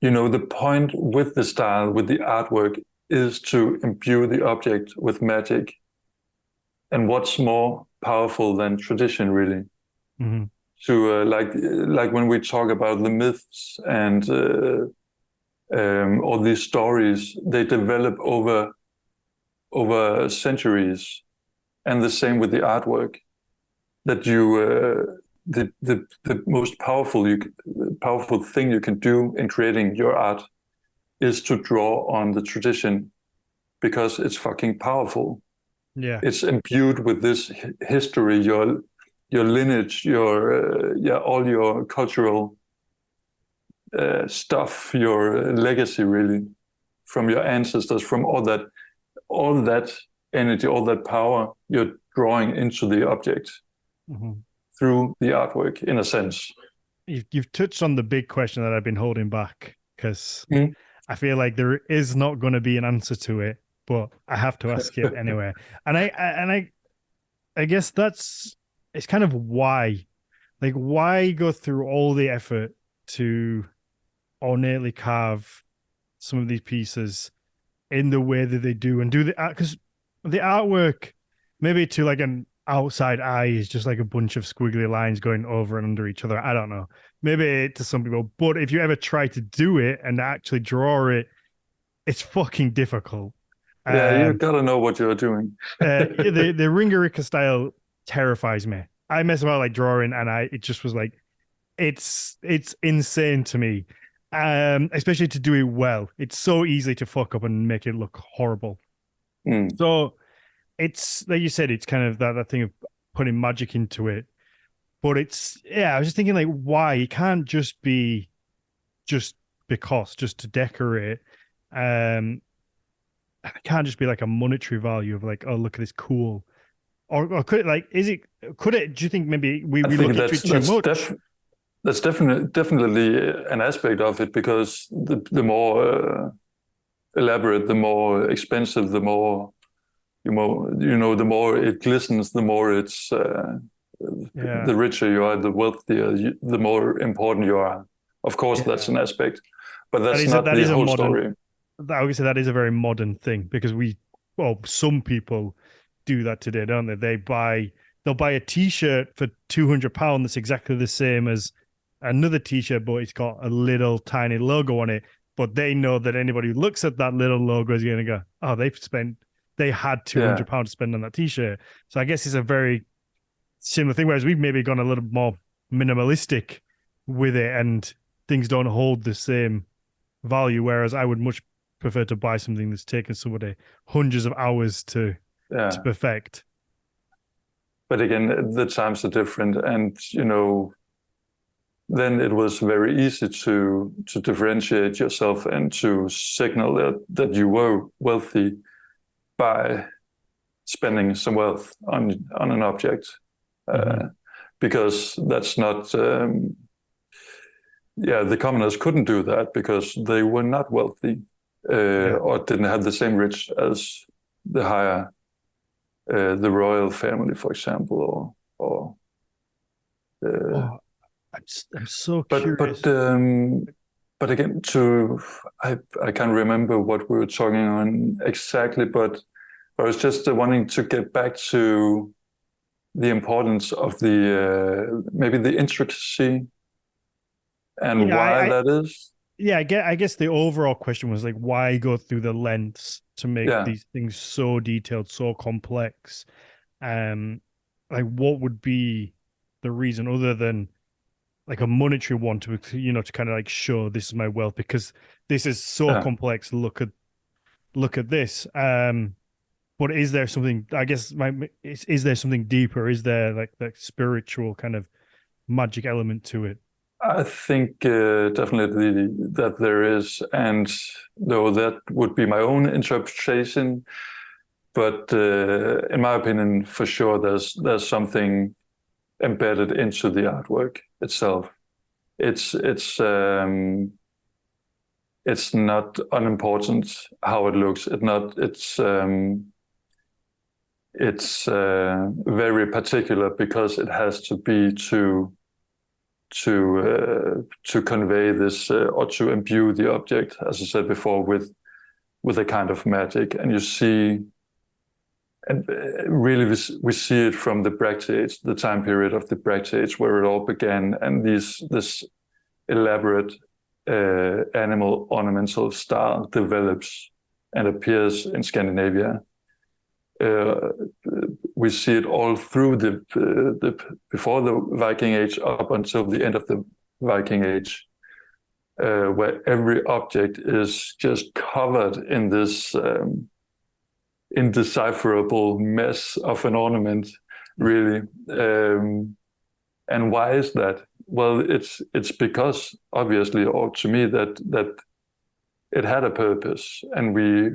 the point with the style, with the artwork, is to imbue the object with magic. And what's more powerful than tradition, really? Mm-hmm. To like when we talk about the myths and all these stories, they develop over centuries, and the same with the artwork. That the most powerful thing you can do in creating your art is to draw on the tradition, because it's fucking powerful. Yeah. It's imbued with this history, your lineage, your all your cultural stuff, your legacy, really, from your ancestors, from all that energy, all that power you're drawing into the object Mm-hmm. through the artwork, in a sense. You've touched on the big question that I've been holding back because Mm. I feel like there is not going to be an answer to it, but I have to ask it anyway. And I guess it's kind of why go through all the effort to ornately carve some of these pieces in the way that they do and do the art, because the artwork maybe to like an outside eye is just like a bunch of squiggly lines going over and under each other. I don't know. Maybe to some people, but if you ever try to do it and actually draw it, it's fucking difficult. Yeah, you gotta know what you're doing. The Ringarika style terrifies me. I mess about like drawing, and it just was like it's insane to me. Especially to do it well. It's so easy to fuck up and make it look horrible. Mm. So it's like you said, it's kind of that thing of putting magic into it. But I was just thinking like why? It can't just be just because, just to decorate. It can't just be like a monetary value of like, oh, look at this cool. Or could it like could it, do you think maybe we look into it too much? That's definitely an aspect of it, because the more elaborate, the more expensive, the more the more it glistens, the more it's the richer you are, the wealthier, the more important you are. Of course, that's an aspect, but that's not the whole story. I would say that is a very modern thing, because some people do that today, don't they? They'll buy a T-shirt for £200 that's exactly the same as another T-shirt, but it's got a little tiny logo on it. But they know that anybody who looks at that little logo is going to go, "Oh, they had £200 to spend on that T-shirt." So I guess it's a very similar thing. Whereas we've maybe gone a little more minimalistic with it, and things don't hold the same value. Whereas I would much prefer to buy something that's taken somebody hundreds of hours to perfect. But again, the times are different, and then it was very easy to differentiate yourself and to signal that you were wealthy by spending some wealth on an object, because that's not. The commoners couldn't do that because they were not wealthy. or didn't have the same reach as the higher, the royal family, for example, or. I'm so curious. But again, I can't remember what we were talking on exactly, but I was just wanting to get back to the importance of the maybe the intricacy and why that is. Yeah, I guess the overall question was like, why go through the lengths to make these things so detailed, so complex? Like, what would be the reason other than like a monetary one to, you know, to kind of like show this is my wealth because this is so complex. Look at this. But is there something? I guess is there something deeper? Is there like that spiritual kind of magic element to it? I think definitely that there is, and though that would be my own interpretation, but in my opinion, for sure, there's something embedded into the artwork itself. It's not unimportant how it looks. It's very particular because it has to be to convey this or to imbue the object, as I said before, with a kind of magic. And you see, and really we see it from the Bracts Age, the time period of the Bracts Age where it all began, and this elaborate animal ornamental style develops and appears in Scandinavia. We see it all through the before the Viking Age up until the end of the Viking Age, where every object is just covered in this indecipherable mess of an ornament, really. And why is that? Well, it's because obviously, or to me, that it had a purpose, and we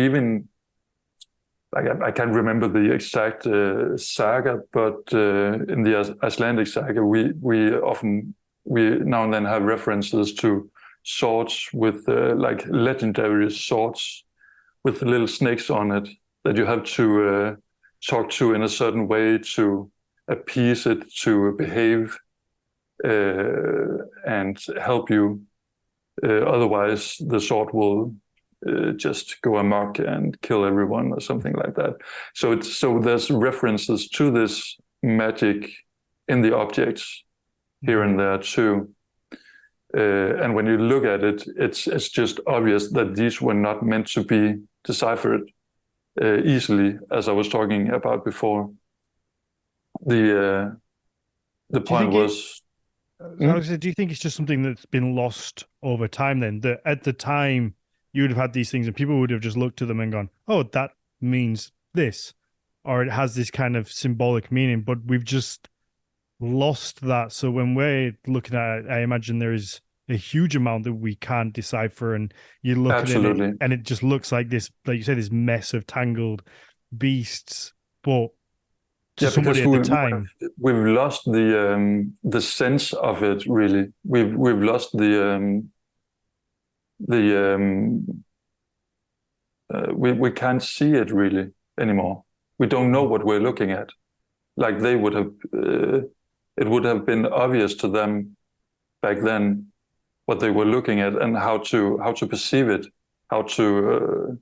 even. I can't remember the exact saga, but in the Icelandic saga, we now and then have references to swords with like legendary swords with little snakes on it that you have to talk to in a certain way to appease it to behave and help you. Otherwise, the sword will just go amok and kill everyone or something like that. So there's references to this magic in the objects here and there too. And when you look at it, it's just obvious that these were not meant to be deciphered easily, as I was talking about before. The point was. Do you think it's just something that's been lost over time then? That at the time you would have had these things and people would have just looked at them and gone, oh, that means this, or it has this kind of symbolic meaning, but we've just lost that. So when we're looking at it, I imagine there is a huge amount that we can't decipher, and you look at it and it just looks like this, like you say, this mess of tangled beasts, but to somebody at the time, we've lost the sense of it. Really, we've lost we can't see it really anymore. We don't know what we're looking at. Like they would have, it would have been obvious to them back then what they were looking at and how to perceive it, how to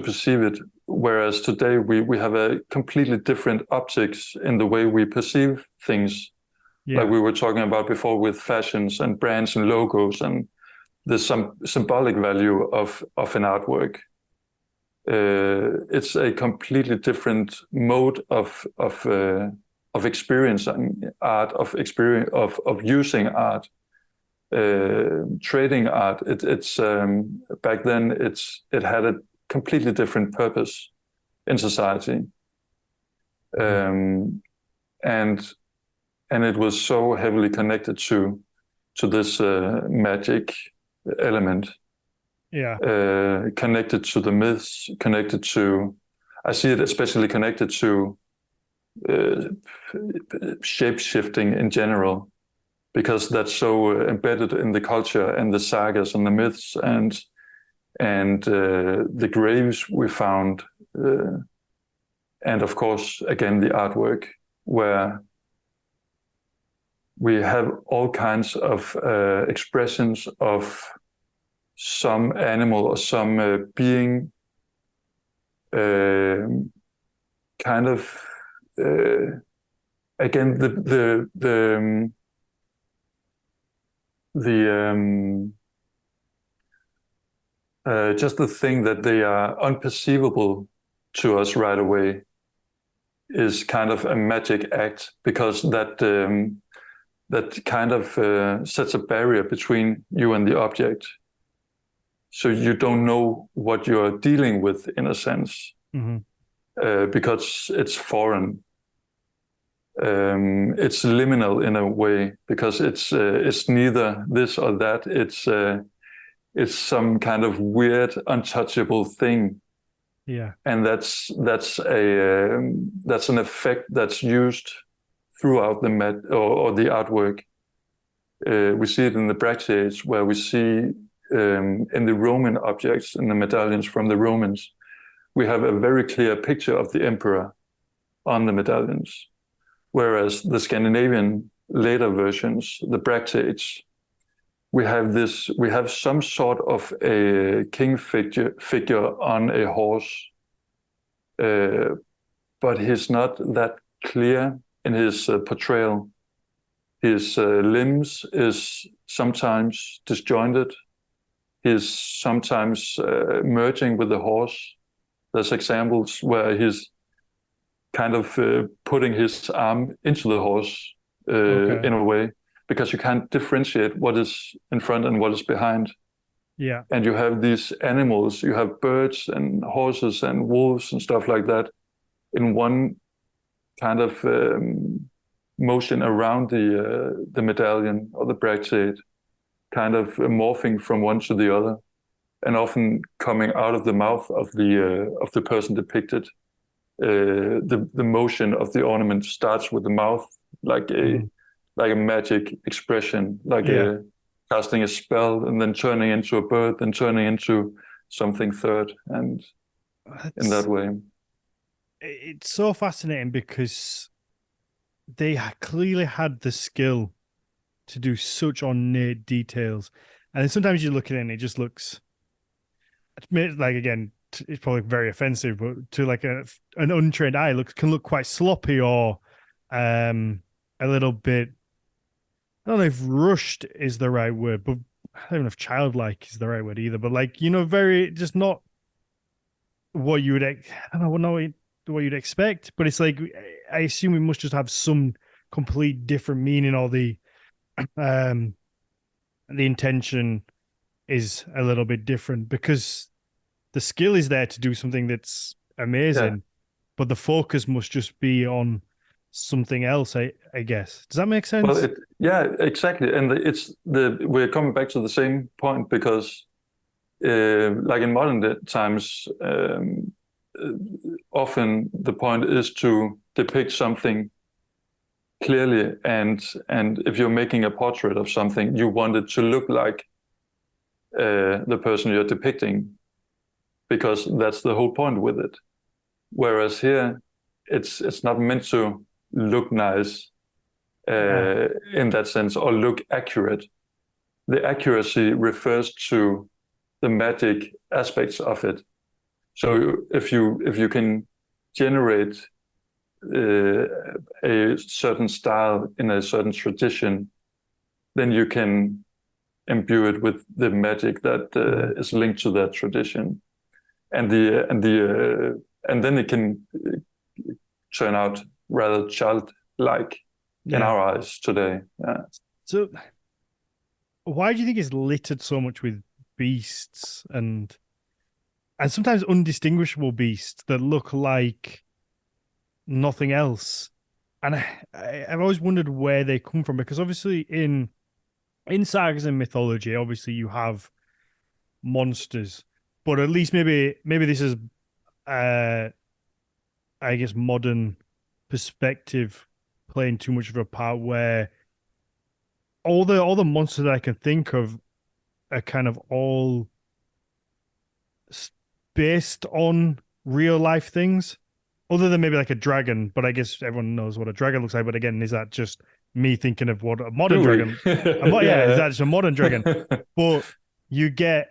perceive it. Whereas today we have a completely different optics in the way we perceive things. Yeah. Like we were talking about before with fashions and brands and logos, and there's some symbolic value of an artwork. It's a completely different mode of experiencing art, of using art, trading art. It's back then it had a completely different purpose in society, and it was so heavily connected to this magic element. Yeah. Connected to the myths, connected to, I see it especially connected to shape-shifting in general. because that's so embedded in the culture and the sagas and the myths and the graves we found, and of course, again, the artwork, where we have all kinds of expressions of some animal or some being, kind of, again, just the thing that they are unperceivable to us right away is kind of a magic act, because that kind of sets a barrier between you and the object. So you don't know what you're dealing with, in a sense, because it's foreign. It's liminal in a way, because it's neither this or that. It's some kind of weird, untouchable thing. Yeah, and that's an effect that's used throughout the or the artwork. We see it in the Bracteates, where we see in the Roman objects, in the medallions from the Romans, we have a very clear picture of the emperor on the medallions, whereas the Scandinavian later versions, the Bracteates, we have some sort of a king figure on a horse, but he's not that clear in his portrayal. His limbs is sometimes disjointed. He's sometimes merging with the horse. There's examples where he's kind of putting his arm into the horse in a way, because you can't differentiate what is in front and what is behind. Yeah. And you have these animals, you have birds and horses and wolves and stuff like that in one kind of motion around the medallion or the Bracteate, kind of morphing from one to the other, and often coming out of the mouth of the person depicted. The motion of the ornament starts with the mouth, like a magic expression, like casting a spell, and then turning into a bird, then turning into something third, and in that way. It's so fascinating because they clearly had the skill to do such ornate details, and then sometimes you look at it and it just looks like, again, it's probably very offensive, but to like an untrained eye can look quite sloppy, or a little bit, I don't know if rushed is the right word, but I don't know if childlike is the right word either, but like, very, just not what you would, I don't know what you'd expect, but it's like, I assume it must just have some complete different meaning, or the intention is a little bit different, because the skill is there to do something that's amazing, but the focus must just be on something else, I guess. Does that make sense? Well, yeah, exactly. And we're coming back to the same point, because like in modern times, often the point is to depict something clearly, and if you're making a portrait of something, you want it to look like the person you're depicting, because that's the whole point with it. Whereas here, it's not meant to look nice in that sense, or look accurate. The accuracy refers to the magic aspects of it. So if you can generate a certain style in a certain tradition, then you can imbue it with the magic that is linked to that tradition, and then it can turn out rather childlike in our eyes today. Yeah. So, why do you think it's littered so much with beasts and sometimes undistinguishable beasts that look like nothing else? And I've always wondered where they come from, because obviously in sagas and mythology, obviously you have monsters, but at least maybe this is I guess modern perspective playing too much of a part, where all the monsters that I can think of are kind of all based on real life things, other than maybe like a dragon. But I guess everyone knows what a dragon looks like. But again, is that just me thinking of what a modern Do we? dragon? Yeah, is Yeah. that just a modern dragon? But you get,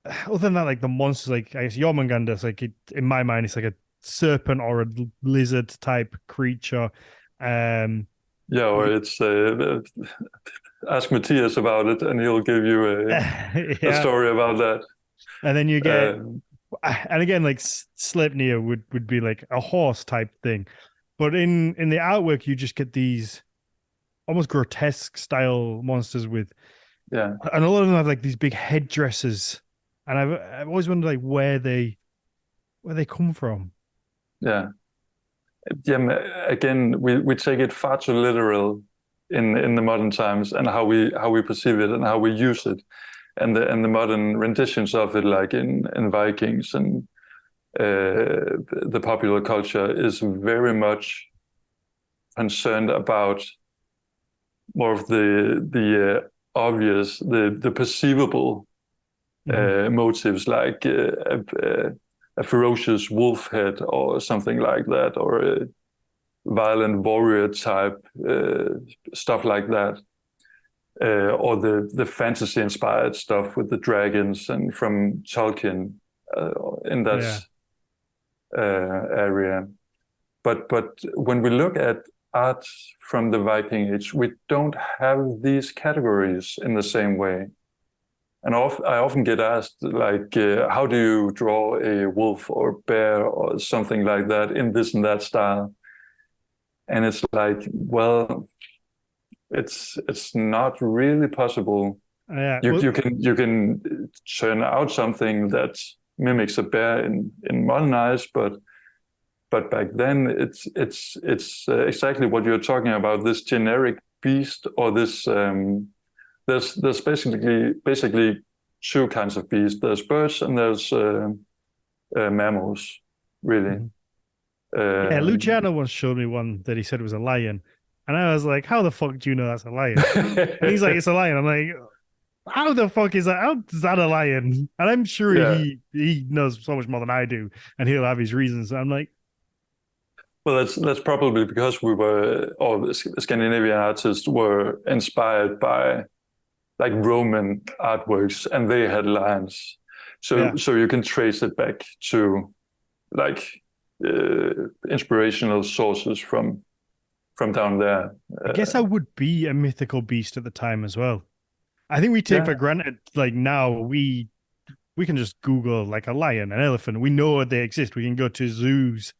other than that, like the monsters, like I guess Jormungandr, like in my mind, it's like a serpent or a lizard type creature. Yeah, or it's ask Matthias about it, and he'll give you a Yeah, story about that. and then you get, Um, and again, like Sleipnir would be like a horse type thing, but in the artwork, you just get these almost grotesque style monsters with, yeah, and a lot of them have like these big headdresses, and I've always wondered like where they come from. yeah, yeah. Again, we take it far too literal in the modern times, and how we perceive it and how we use it, and the modern renditions of it, like in Vikings and the popular culture, is very much concerned about more of the obvious, the perceivable motives, like a ferocious wolf head or something like that, or a violent warrior type, stuff like that, or the fantasy inspired stuff with the dragons and from Tolkien, in that Yeah. area. But when we look at art from the Viking Age, we don't have these categories in the same way. And I often get asked, like, how do you draw a wolf or bear or something like that in this and that style? And it's like, well, it's not really possible. Yeah. You can churn out something that mimics a bear in modern eyes, but back then it's exactly what you're talking about. This generic beast, or this there's basically two kinds of beasts. There's birds and there's mammals, really. Mhm. Yeah, Luciano once showed me one that he said was a lion. And I was like, how the fuck do you know that's a lion? And he's like, it's a lion. I'm like, how the fuck is that? How is that a lion? And I'm sure Yeah. he knows so much more than I do, and he'll have his reasons. I'm like, Well, that's probably because or the Scandinavian artists were inspired by like Roman artworks, and they had lions. yeah. So you can trace it back to like inspirational sources from down there. I guess I would be a mythical beast at the time as well. I think we take for Yeah, granted, like now we can just Google like a lion, an elephant. We know they exist. We can go to zoos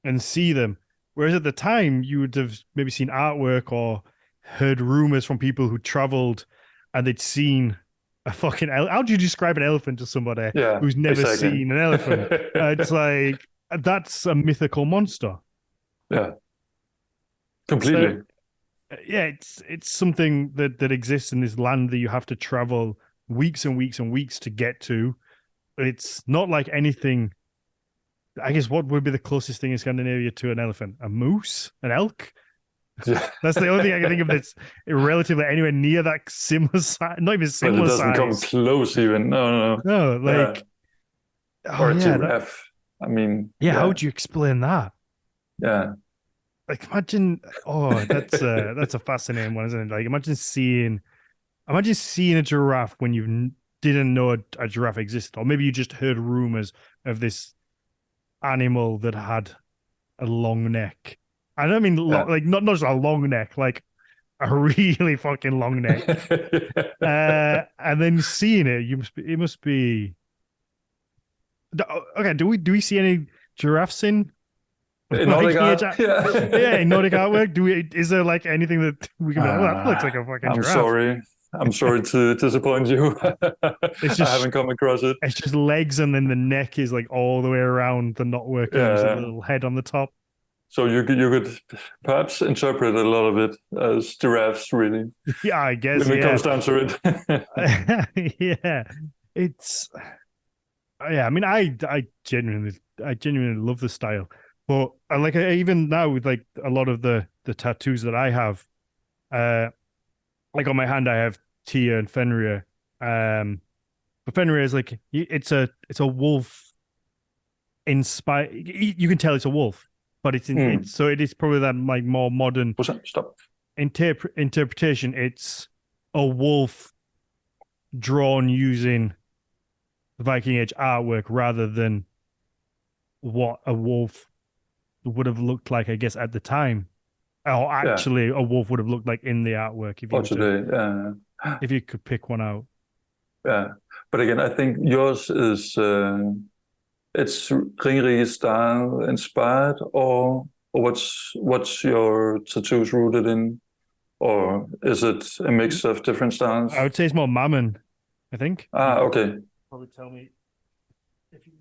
and see them. Whereas at the time, you would have maybe seen artwork or heard rumors from people who traveled and they'd seen a fucking How do you describe an elephant to somebody yeah, who's never exactly. seen an elephant? It's like, that's a mythical monster. Yeah, So completely. yeah, it's something that exists in this land that you have to travel weeks and weeks and weeks to get to. It's not like anything. I guess what would be the closest thing in Scandinavia to an elephant? A moose? An elk? Yeah, That's the only thing I can think of that's relatively anywhere near that similar size. Not even but it similar doesn't come size. close even. No, no, No, no. Yeah. like, oh Or a yeah, that, giraffe. I mean, yeah. How yeah, would you explain that? yeah. Like, imagine. Oh, that's a fascinating one, isn't it? Like, imagine seeing a giraffe when you didn't know a giraffe existed, or maybe you just heard rumors of this animal that had a long neck. I don't mean Yeah. like not just a long neck, like a really fucking long neck. And then seeing it, it must be okay. Do we see any giraffes in In Nordic Viking Age? art, Yeah, yeah. in Nordic artwork, is there like anything that we can be like, oh, that looks like Ah, a fucking I'm giraffe? sorry. I'm sorry to disappoint you. It's I just haven't come across it. it's just legs, and then the neck is like all the way around the knotwork, and then just a Yeah. little head on the top. So you could perhaps interpret a lot of it as giraffes, really, Yeah, I guess. when it Yeah, comes down to it. yeah. It's yeah. I mean, I genuinely love the style, but even now with like a lot of the tattoos that I have, uh, like on my hand, I have Tia and Fenrir. But Fenrir is like it's a wolf inspired. You can tell it's a wolf, but it's so it is probably that like more modern Stop. interpretation. It's a wolf drawn using the Viking Age artwork rather than what a wolf would have looked like, I guess, at the time. Or actually, a wolf would have looked like in the artwork if you could pick one out. Yeah, but again, I think yours is it's Ringerige style inspired, or what's your tattoos rooted in, or is it a mix of different styles? I would say it's more Mammon, I think. Okay. Probably tell me if you.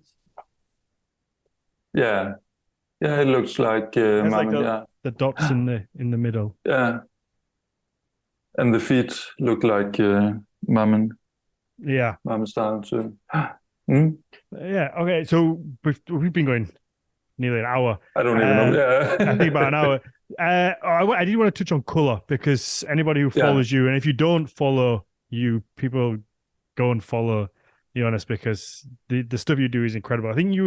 Yeah, it looks like Mammon. The dots in the middle. Yeah, and the feet look like Mammon. Yeah, Mammon style too. Yeah. Okay. So we've been going nearly an hour. I don't even know. Yeah. I think about an hour. I did want to touch on color because anybody who follows you, and if you don't follow you, people go and follow Jonas because the stuff you do is incredible. I think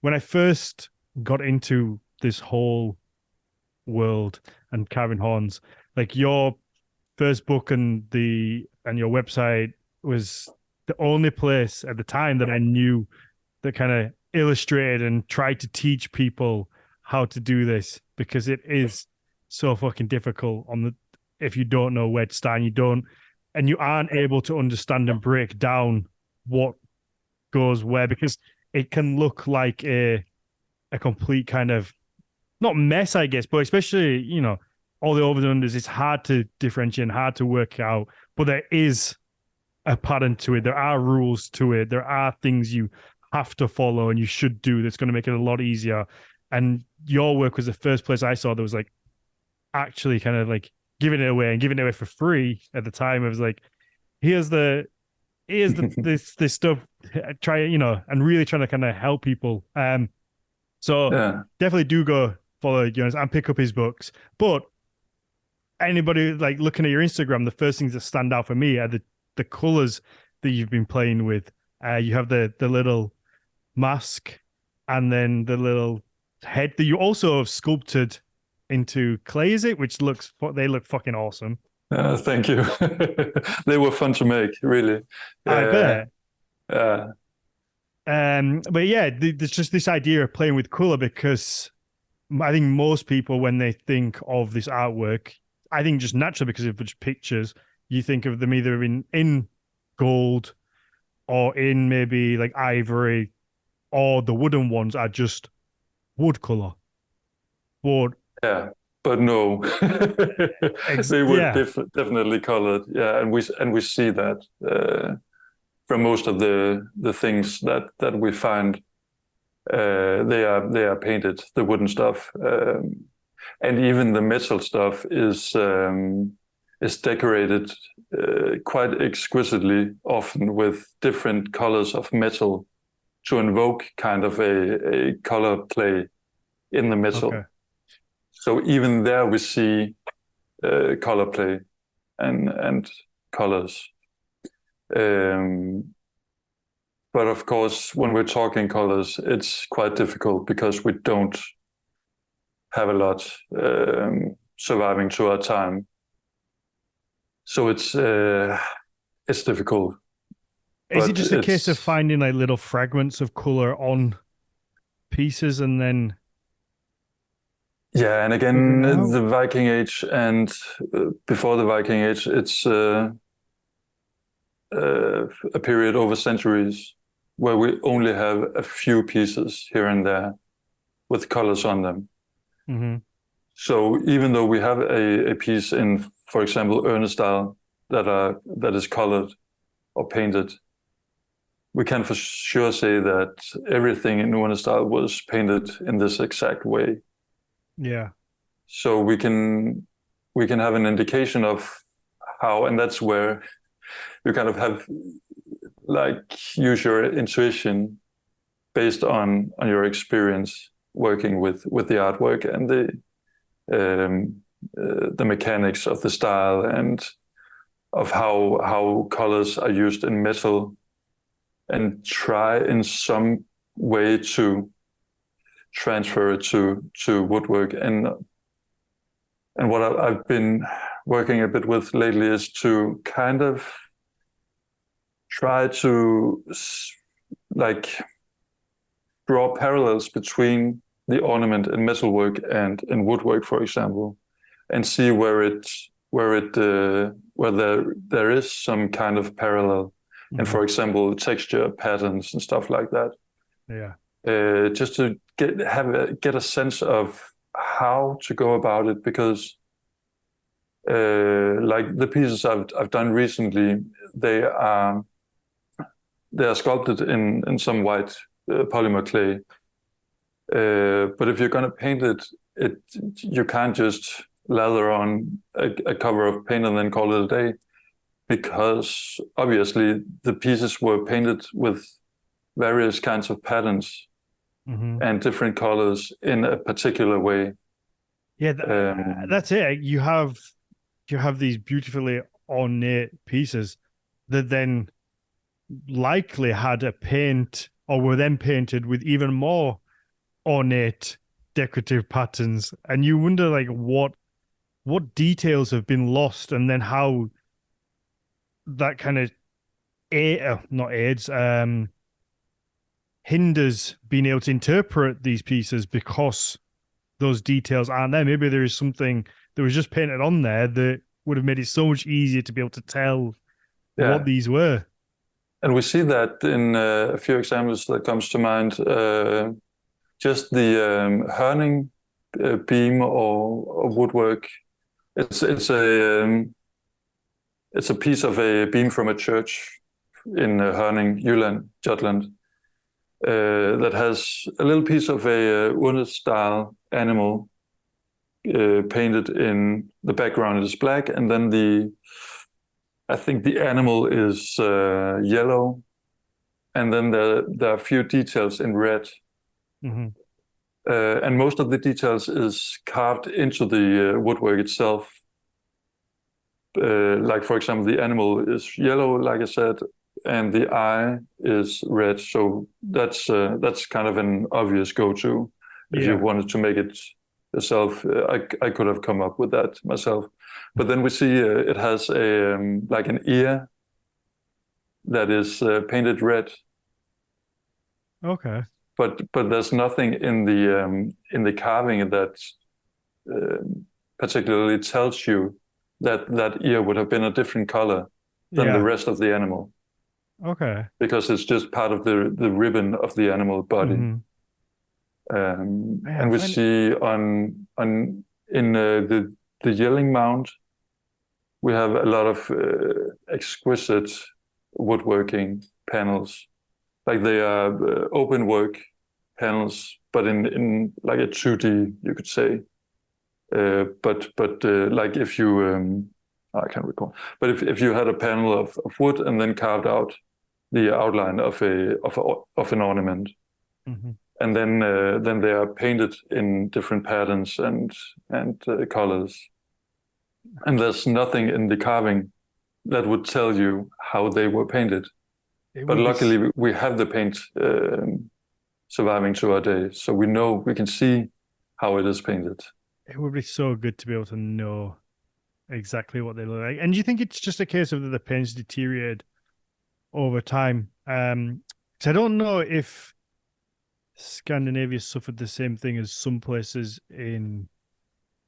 when I first got into this whole world and carving horns, like your first book and your website was the only place at the time that I knew that kind of illustrated and tried to teach people how to do this, because it is so fucking difficult if you don't know where to start and you aren't able to understand and break down what goes where, because it can look like a complete kind of not mess, I guess, but especially, all the overs and unders, it's hard to differentiate and hard to work out, but there is a pattern to it. There are rules to it. There are things you have to follow and you should do that's going to make it a lot easier. And your work was the first place I saw that was like actually kind of like giving it away for free at the time. It was like, here's this stuff, try it, and really trying to kind of help people. So definitely do go follow Jonas and pick up his books. But anybody like looking at your Instagram, the first things that stand out for me are the colors that you've been playing with. You have the little mask and then the little head that you also have sculpted into clay, is it? They look fucking awesome. Thank you. They were fun to make, really. I bet. Yeah. But yeah, there's just this idea of playing with color, because I think most people, when they think of this artwork, I think just naturally because of just pictures, you think of them either in gold or in maybe like ivory, or the wooden ones are just wood color. But no, they were definitely colored. Yeah, and we see that from most of the things that we find. They are painted, the wooden stuff, and even the metal stuff is decorated quite exquisitely, often with different colors of metal to invoke kind of a color play in the metal. Okay. So even there we see color play and colors. But of course, when we're talking colors, it's quite difficult because we don't have a lot surviving to our time. So it's difficult. Is it just a case of finding like little fragments of color on pieces and then? Yeah, and again, the Viking Age and before the Viking Age, it's a period over centuries where we only have a few pieces here and there with colors on them. Mm-hmm. So even though we have a piece in, for example, urn style that is colored or painted, we can for sure say that everything in urn style was painted in this exact way. Yeah. So we can have an indication of how, and that's where you kind of have use your intuition based on your experience working with the artwork and the mechanics of the style and of how colors are used in metal, and try in some way to transfer it to woodwork. And what I've been working a bit with lately is to kind of try to like draw parallels between the ornament in metalwork and in woodwork, for example, and see where there is some kind of parallel. Mm-hmm. And for example, texture patterns and stuff like that. Yeah. Just to get a sense of how to go about it, because like the pieces I've done recently, they are sculpted in some white polymer clay. But if you're going to paint it, you can't just lather on a cover of paint and then call it a day, because obviously the pieces were painted with various kinds of patterns. Mm-hmm. And different colors in a particular way. Yeah, that's it. You have these beautifully ornate pieces that then likely had a paint, or were then painted with even more ornate decorative patterns, and you wonder like what details have been lost, and then how that kind of hinders being able to interpret these pieces, because those details aren't there. Maybe there is something that was just painted on there that would have made it so much easier to be able to tell what these were. And we see that in a few examples that comes to mind. Just the herning beam or woodwork. It's a piece of a beam from a church in Herning, Jutland. That has a little piece of a urne-style animal painted in the background is black, and then I think the animal is yellow, and then there are a few details in red. Mm-hmm. And most of the details is carved into the woodwork itself. Like, for example, the animal is yellow, like I said, and the eye is red. So that's kind of an obvious go-to. If you wanted to make it yourself, I could have come up with that myself. But then we see it has like an ear that is painted red. Okay. But there's nothing in the carving that particularly tells you that ear would have been a different color than the rest of the animal. Okay. Because it's just part of the ribbon of the animal body. Mm-hmm. And we see in the yelling mound, we have a lot of exquisite woodworking panels. Like they are open work panels, but in like a 2D, you could say. But like if you, I can't recall. But if you had a panel of wood and then carved out the outline of an ornament, mm-hmm. and then they are painted in different patterns and colors, and there's nothing in the carving that would tell you how they were painted. But luckily, we have the paint surviving to our day, so we can see how it is painted. It would be so good to be able to know exactly what they look like. And do you think it's just a case of the paint's deteriorated over time? So I don't know if Scandinavia suffered the same thing as some places in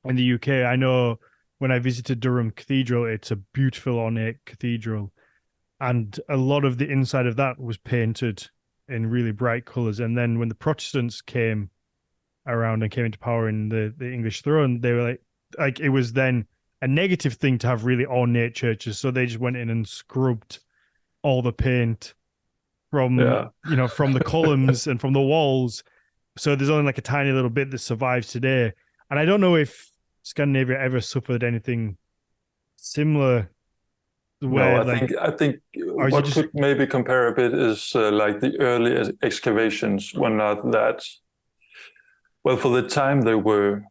the UK. I know when I visited Durham Cathedral, it's a beautiful ornate cathedral, and a lot of the inside of that was painted in really bright colors. And then when the Protestants came around and came into power in the English throne, they were like it was then a negative thing to have really ornate churches, so they just went in and scrubbed all the paint from from the columns and from the walls. So there's only like a tiny little bit that survives today. And I don't know if Scandinavia ever suffered anything similar. Where, no, I think what could maybe compare a bit is like the early excavations were not that well. For the time, they were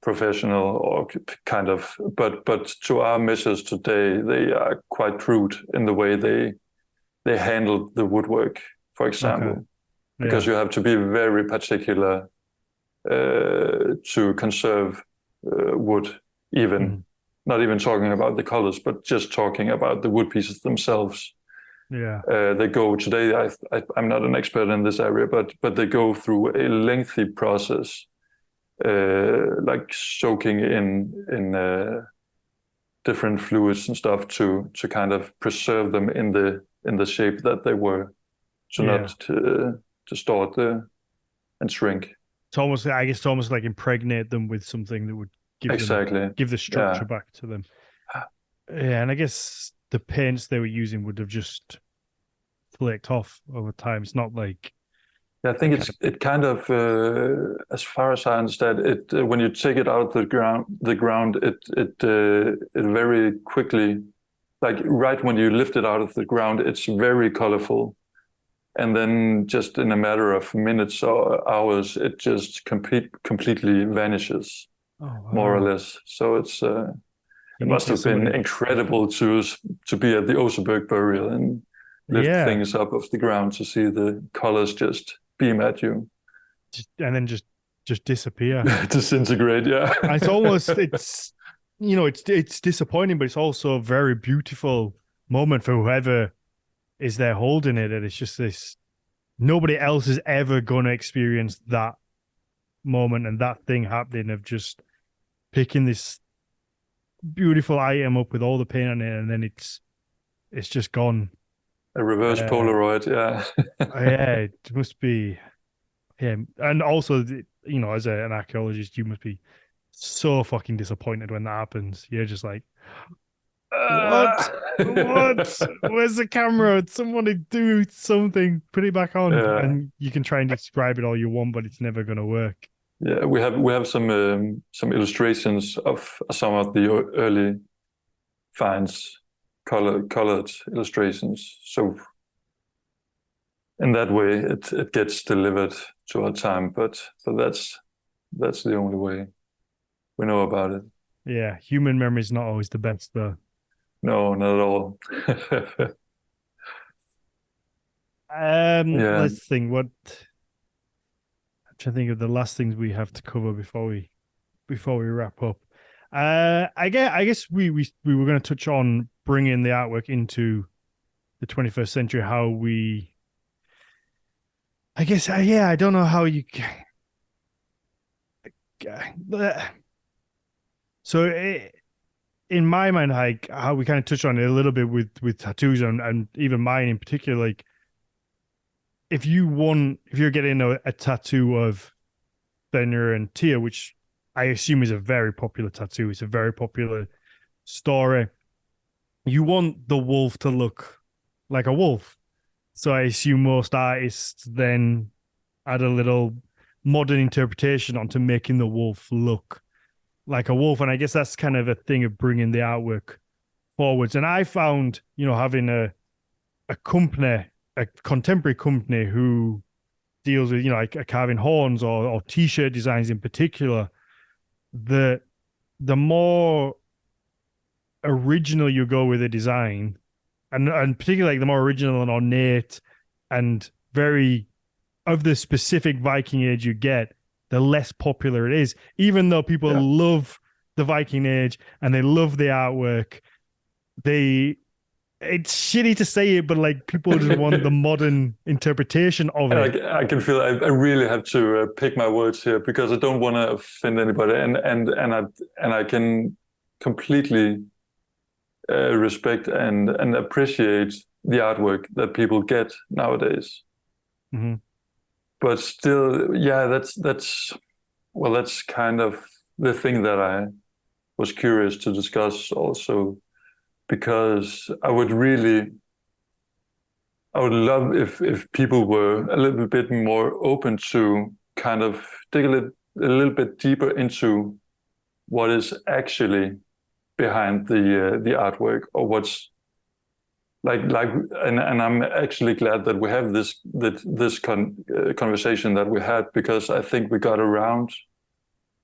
professional or kind of, but to our measures today, they are quite crude in the way they handle the woodwork, for example, Okay. because you have to be very particular to conserve wood, even not even talking about the colors, but just talking about the wood pieces themselves. Yeah. They go today. I'm not an expert in this area, but they go through a lengthy process, like soaking in different fluids and stuff to kind of preserve them in the shape that they were, to not distort and shrink. It's almost, I guess, like impregnate them with something that would give the structure back to them. Yeah, and I guess the paints they were using would have just flaked off over time. It's not like. Yeah, I think it kind of, as far as I understand it, when you take it out of the ground, it very quickly, like right when you lift it out of the ground, it's very colorful, and then just in a matter of minutes or hours, it just completely vanishes, more or less. So it's it must have been incredible to be at the Oseberg burial and lift things up off the ground to see the colors just beam at you, and then just disappear, disintegrate. Yeah, and it's almost it's disappointing, but it's also a very beautiful moment for whoever is there holding it. And it's just this, nobody else is ever going to experience that moment and that thing happening of just picking this beautiful item up with all the paint on it, and then it's just gone. A reverse Polaroid, yeah. Yeah, it must be. Yeah, and also, as an archaeologist, you must be so fucking disappointed when that happens. You're just like, what? Where's the camera? Somebody do something, put it back on. And you can try and describe it all you want, but it's never going to work. Yeah, we have some illustrations of some of the early finds. Colored illustrations, so in that way it gets delivered to our time, but that's the only way we know about it. Yeah, human memory is not always the best, though. No, not at all. Let's think. I'm trying to think of the last things we have to cover before we wrap up. I guess we were going to touch on bringing the artwork into the 21st century. How we, I guess, I don't know how you. So, in my mind, like how we kind of touched on it a little bit with tattoos and even mine in particular, like if you're getting a tattoo of Fenrir and Tyr, which I assume is a very popular tattoo. It's a very popular story. You want the wolf to look like a wolf. So I assume most artists then add a little modern interpretation onto making the wolf look like a wolf. And I guess that's kind of a thing of bringing the artwork forwards. And I found, having a contemporary company who deals with, like carving horns or T-shirt designs in particular, the more original you go with a design, and particularly like the more original and ornate and very of the specific Viking Age you get, the less popular it is. Even though people love the Viking Age and they love the artwork, it's shitty to say it, but like people just want the modern interpretation of it. I can feel I really have to pick my words here because I don't want to offend anybody, and I can completely respect and appreciate the artwork that people get nowadays. Mm-hmm. But still, that's kind of the thing that I was curious to discuss also. Because I would love if people were a little bit more open to kind of dig a little bit deeper into what is actually behind the artwork, or what's like and I'm actually glad that we have this conversation that we had, because I think we got around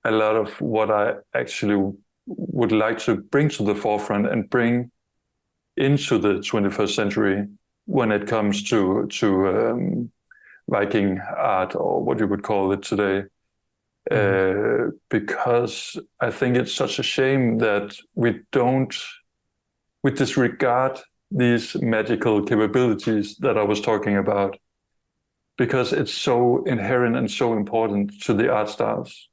a lot of what I actually would like to bring to the forefront and bring into the 21st century when it comes to Viking art, or what you would call it today. Because I think it's such a shame that we disregard these magical capabilities that I was talking about, because it's so inherent and so important to the art styles.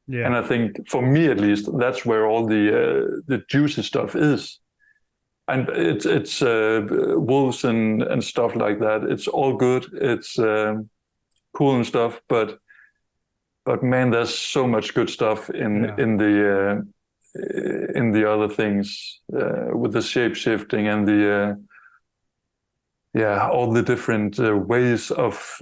Yeah. And I think, for me at least, that's where all the juicy stuff is. And it's wolves and stuff like that. It's all good. It's cool and stuff, but man, there's so much good stuff in the other things, with the shape shifting and the all the different ways of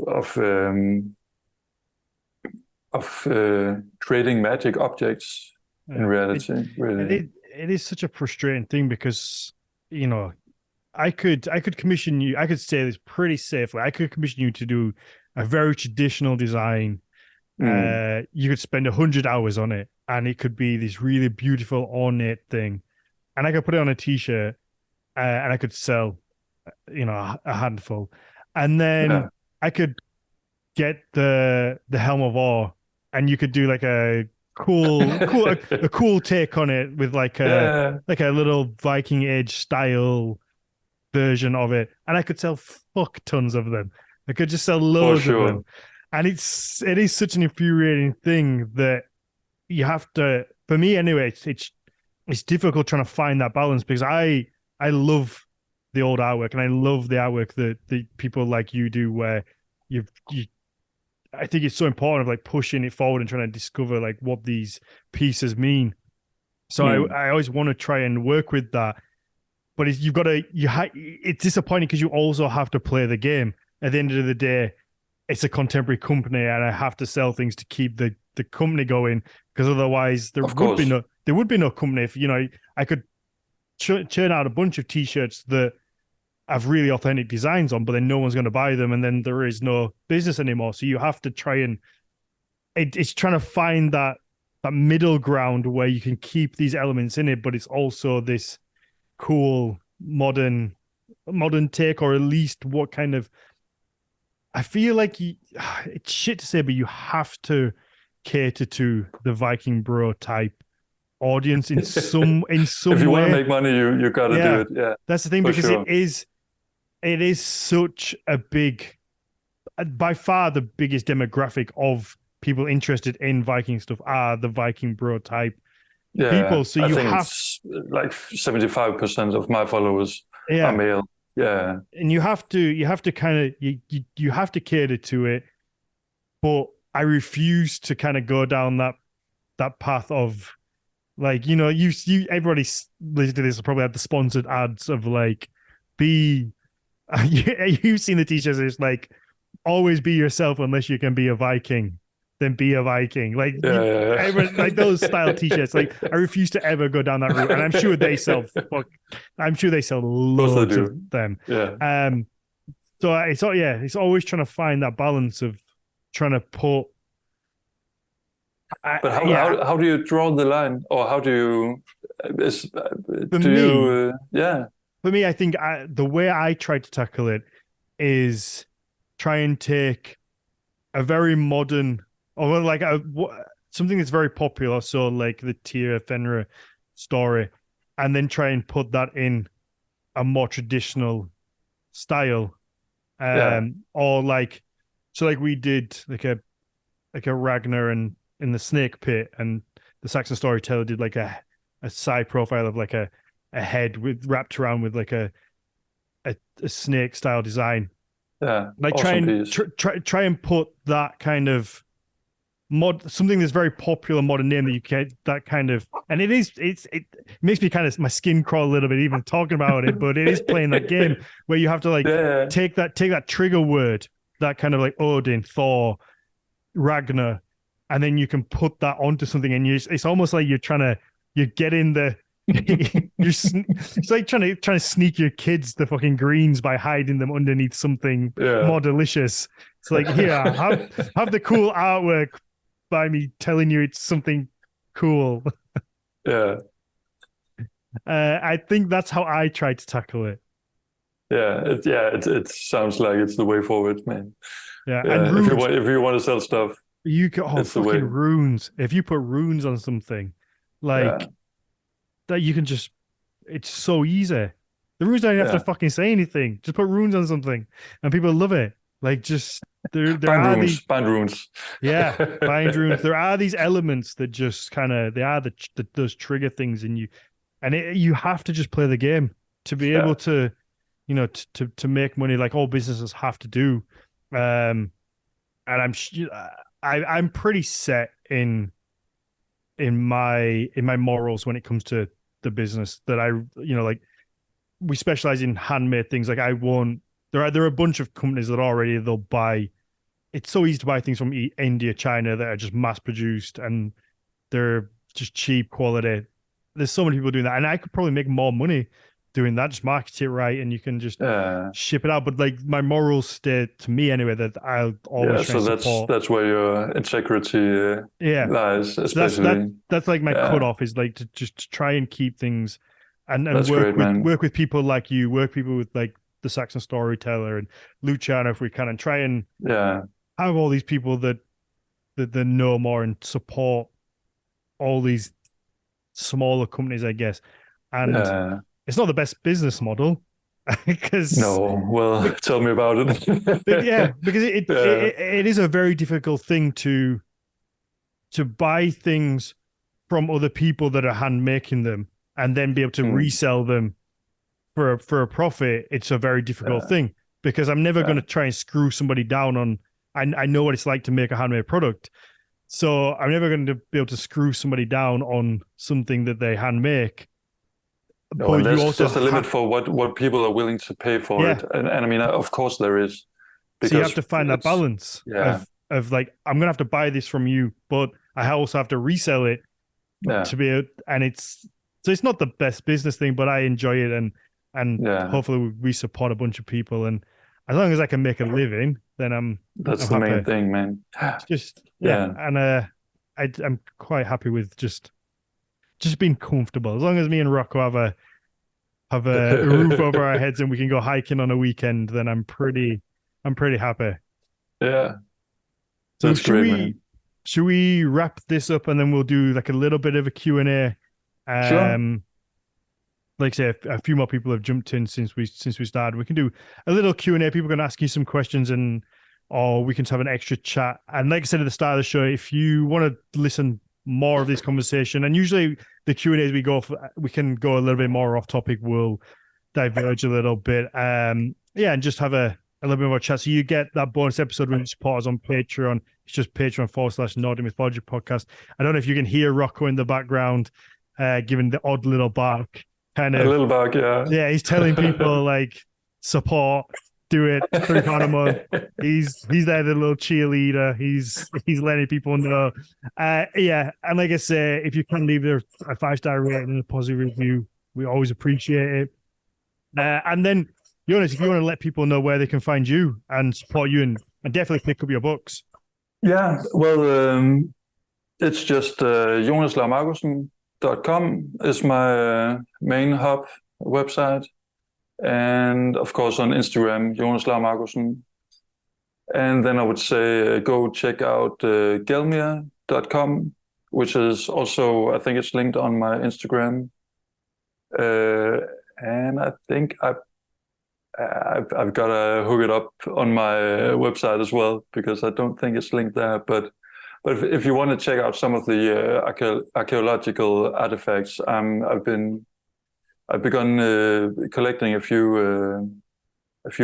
creating magic objects in reality. Really, it is such a frustrating thing, because I could commission you. I could say this pretty safely. I could commission you to do a very traditional design. You could spend 100 hours on it, and it could be this really beautiful, ornate thing. And I could put it on a t-shirt, and I could sell, a handful. And then I could get the Helm of Ore, and you could do like a cool take on it with like a little Viking Age style version of it. And I could sell fuck tons of them. I could just sell loads of them. And it is such an infuriating thing that you have to, for me anyway, it's difficult trying to find that balance, because I love the old artwork, and I love the artwork that the people like you do, where I think it's so important of like pushing it forward and trying to discover like what these pieces mean. So I always want to try and work with that, but it's disappointing, because you also have to play the game. At the end of the day, it's a contemporary company, and I have to sell things to keep the company going, because otherwise there would be no company. If I could churn out a bunch of t-shirts that have really authentic designs on, but then no one's going to buy them, and then there is no business anymore. So you have to try and it's trying to find that middle ground where you can keep these elements in it, but it's also this cool modern take, or at least what kind of, I feel like it's shit to say, but you have to cater to the Viking bro type audience in some if you way. want to make money, you got to do it. Yeah, that's the thing, because it is such a big, by far the biggest demographic of people interested in Viking stuff are the Viking bro type people. So I think it's like 75% of my followers are male. Yeah, and you have to kind of you have to cater to it, but I refuse to kind of go down that path of like, everybody listening to this will probably have the sponsored ads of like, you've seen the t-shirts. It's like, always be yourself unless you can be a Viking. Then be a Viking. Like, like those style t-shirts. Like, I refuse to ever go down that route, and I'm sure they sell. I'm sure they sell loads of them. Yeah. So it's always trying to find that balance of trying to put. But how do you draw the line, or how do you? For me, I think the way I try to tackle it is try and take a very modern, or like something that's very popular, so like the Tyr Fenrir story, and then try and put that in a more traditional style, or like, so like we did like a Ragnar and in the Snake Pit, and the Saxon Storyteller did like a side profile of like a head wrapped around with like a snake style design. Yeah, like awesome. try and put that kind of something that's very popular modern name that you can, that kind of, and it makes me kind of, my skin crawl a little bit even talking about it, but it is playing that game where you have to like take that trigger word, that kind of like Odin, Thor, Ragnar, and then you can put that onto something, and it's almost like you're getting the it's like trying to sneak your kids the fucking greens by hiding them underneath something more delicious. It's like, here, have the cool artwork, by me telling you it's something cool. Yeah. I think that's how I try to tackle it. It sounds like it's the way forward, man. Yeah, and Yeah, runes. if you want to sell stuff, You can it's the fucking way. runes. If you put runes on something, Yeah, like that, you can just. It's so easy. The runes don't even have to yeah. fucking say anything. Just put runes on something, and people love it. Like just there Bind are these. runes, bind runes. Yeah, bind runes. There are these elements that just kind of they are those trigger things in you, and you have to just play the game to be Yeah, able to, to make money like all businesses have to do. Um, and I'm pretty set in my morals when it comes to the business that I like we specialize in handmade things. Like I won't. There are a bunch of companies that already they'll buy. It's so easy to buy things from India, China that are just mass produced and they're just cheap quality. There's so many people doing that, and I could probably make more money doing that. Just market it right, and you can just yeah, ship it out. But like my morals state to me anyway that I'll always yeah. try So and support. that's where your integrity Yeah, lies, so especially. that's like my Yeah, cutoff is like to just try and keep things and that's great, man. work with people like you, work people with like the Saxon Storyteller and Luciano if we can, and try and Yeah, have all these people that know more and support all these smaller companies, I guess. And yeah. it's not the best business model because No, well, tell me about yeah, it. because Yeah, it is a very difficult thing to buy things from other people that are hand making them and then be able to mm, resell them for a profit. It's a very difficult yeah, thing because I'm never going yeah. to try and screw somebody down on. I know what it's like to make a handmade product, so I'm never going to be able to screw somebody down on something that they hand make. No, But and you there's also just a limit have, for what people are willing to pay for yeah. it, and I mean, of course there is, So you have because to find that it's balance yeah, of like I'm gonna have to buy this from you, but I also have to resell it yeah, to be and it's so it's not the best business thing, but I enjoy it and yeah. hopefully we support a bunch of people and as long as I can make a living, then I'm That's the main happy. thing, man. It's just yeah, Yeah. and I'm quite happy with just being comfortable. As long as me and Rocco have a roof over our heads and we can go hiking on a weekend, then I'm pretty happy. Yeah, So that's great, man. should we wrap this up and then we'll do like a little bit of a Q and A? Sure. Like I say, a few more people have jumped in since we started. We can do a little Q&A. People can ask you some questions and or we can have an extra chat. And like I said at the start of the show, if you want to listen more of this conversation, and usually the Q&As we can go a little bit more off topic. We'll diverge a little bit. Yeah, and just have a little bit more chat. So you get that bonus episode when you support us on Patreon. It's just Patreon/Nordic Mythology podcast. I don't know if you can hear Rocco in the background, giving the odd little bark. Kind A of, little bug, yeah. yeah, he's telling people like support, do it, £3 a month. He's there, the little cheerleader. He's letting people know. Yeah, and like I say, if you can leave a 5-star rating and a positive review, we always appreciate it. And then, Jonas, if you want to let people know where they can find you and support you and definitely pick up your books. Yeah, well, it's just jonaslaumarkussen.com is my main hub website. And of course on Instagram, Jonas Lau Markussen. And then I would say go check out gelmir.com, which is also, I think it's linked on my Instagram. And I think I've got to hook it up on my website as well because I don't think it's linked there. But if you want to check out some of the archaeological artifacts, I've begun collecting a few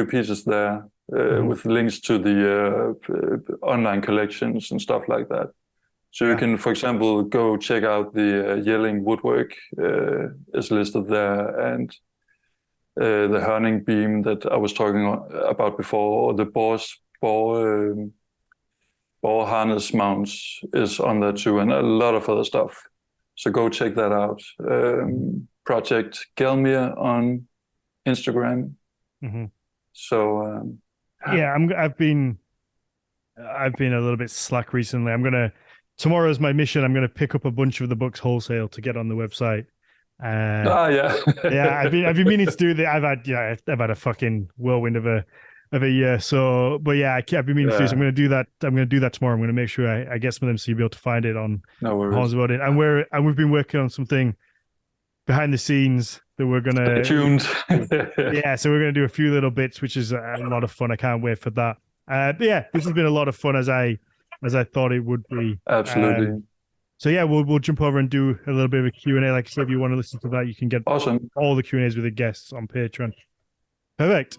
pieces there with links to the online collections and stuff like that. So you can, for example, go check out the yelling woodwork is listed there, and the Herning beam that I was talking about before, or the boar harness mounts is on there too, and a lot of other stuff. So go check that out. Project Gelmir on Instagram. Mm-hmm. So yeah, I've been a little bit slack recently. I'm gonna tomorrow is my mission. I'm going to pick up a bunch of the books wholesale to get on the website. Yeah. Yeah, I've been meaning to do that. I've had a fucking whirlwind of a year. So, but yeah, I've been meaning to do. So I'm going to do that. I'm going to do that tomorrow. I'm going to make sure I get some of them so you'll be able to find it on No worries. Horns of Odin. And we've been working on something behind the scenes that we're gonna Stay tuned. yeah, so we're gonna do a few little bits, which is a lot of fun. I can't wait for that. But yeah, this has been a lot of fun as I thought it would be. Absolutely. So yeah, we'll jump over and do a little bit of a Q&A. Like I said, if you want to listen to that, you can get Awesome. all the Q&As with the guests on Patreon. Perfect.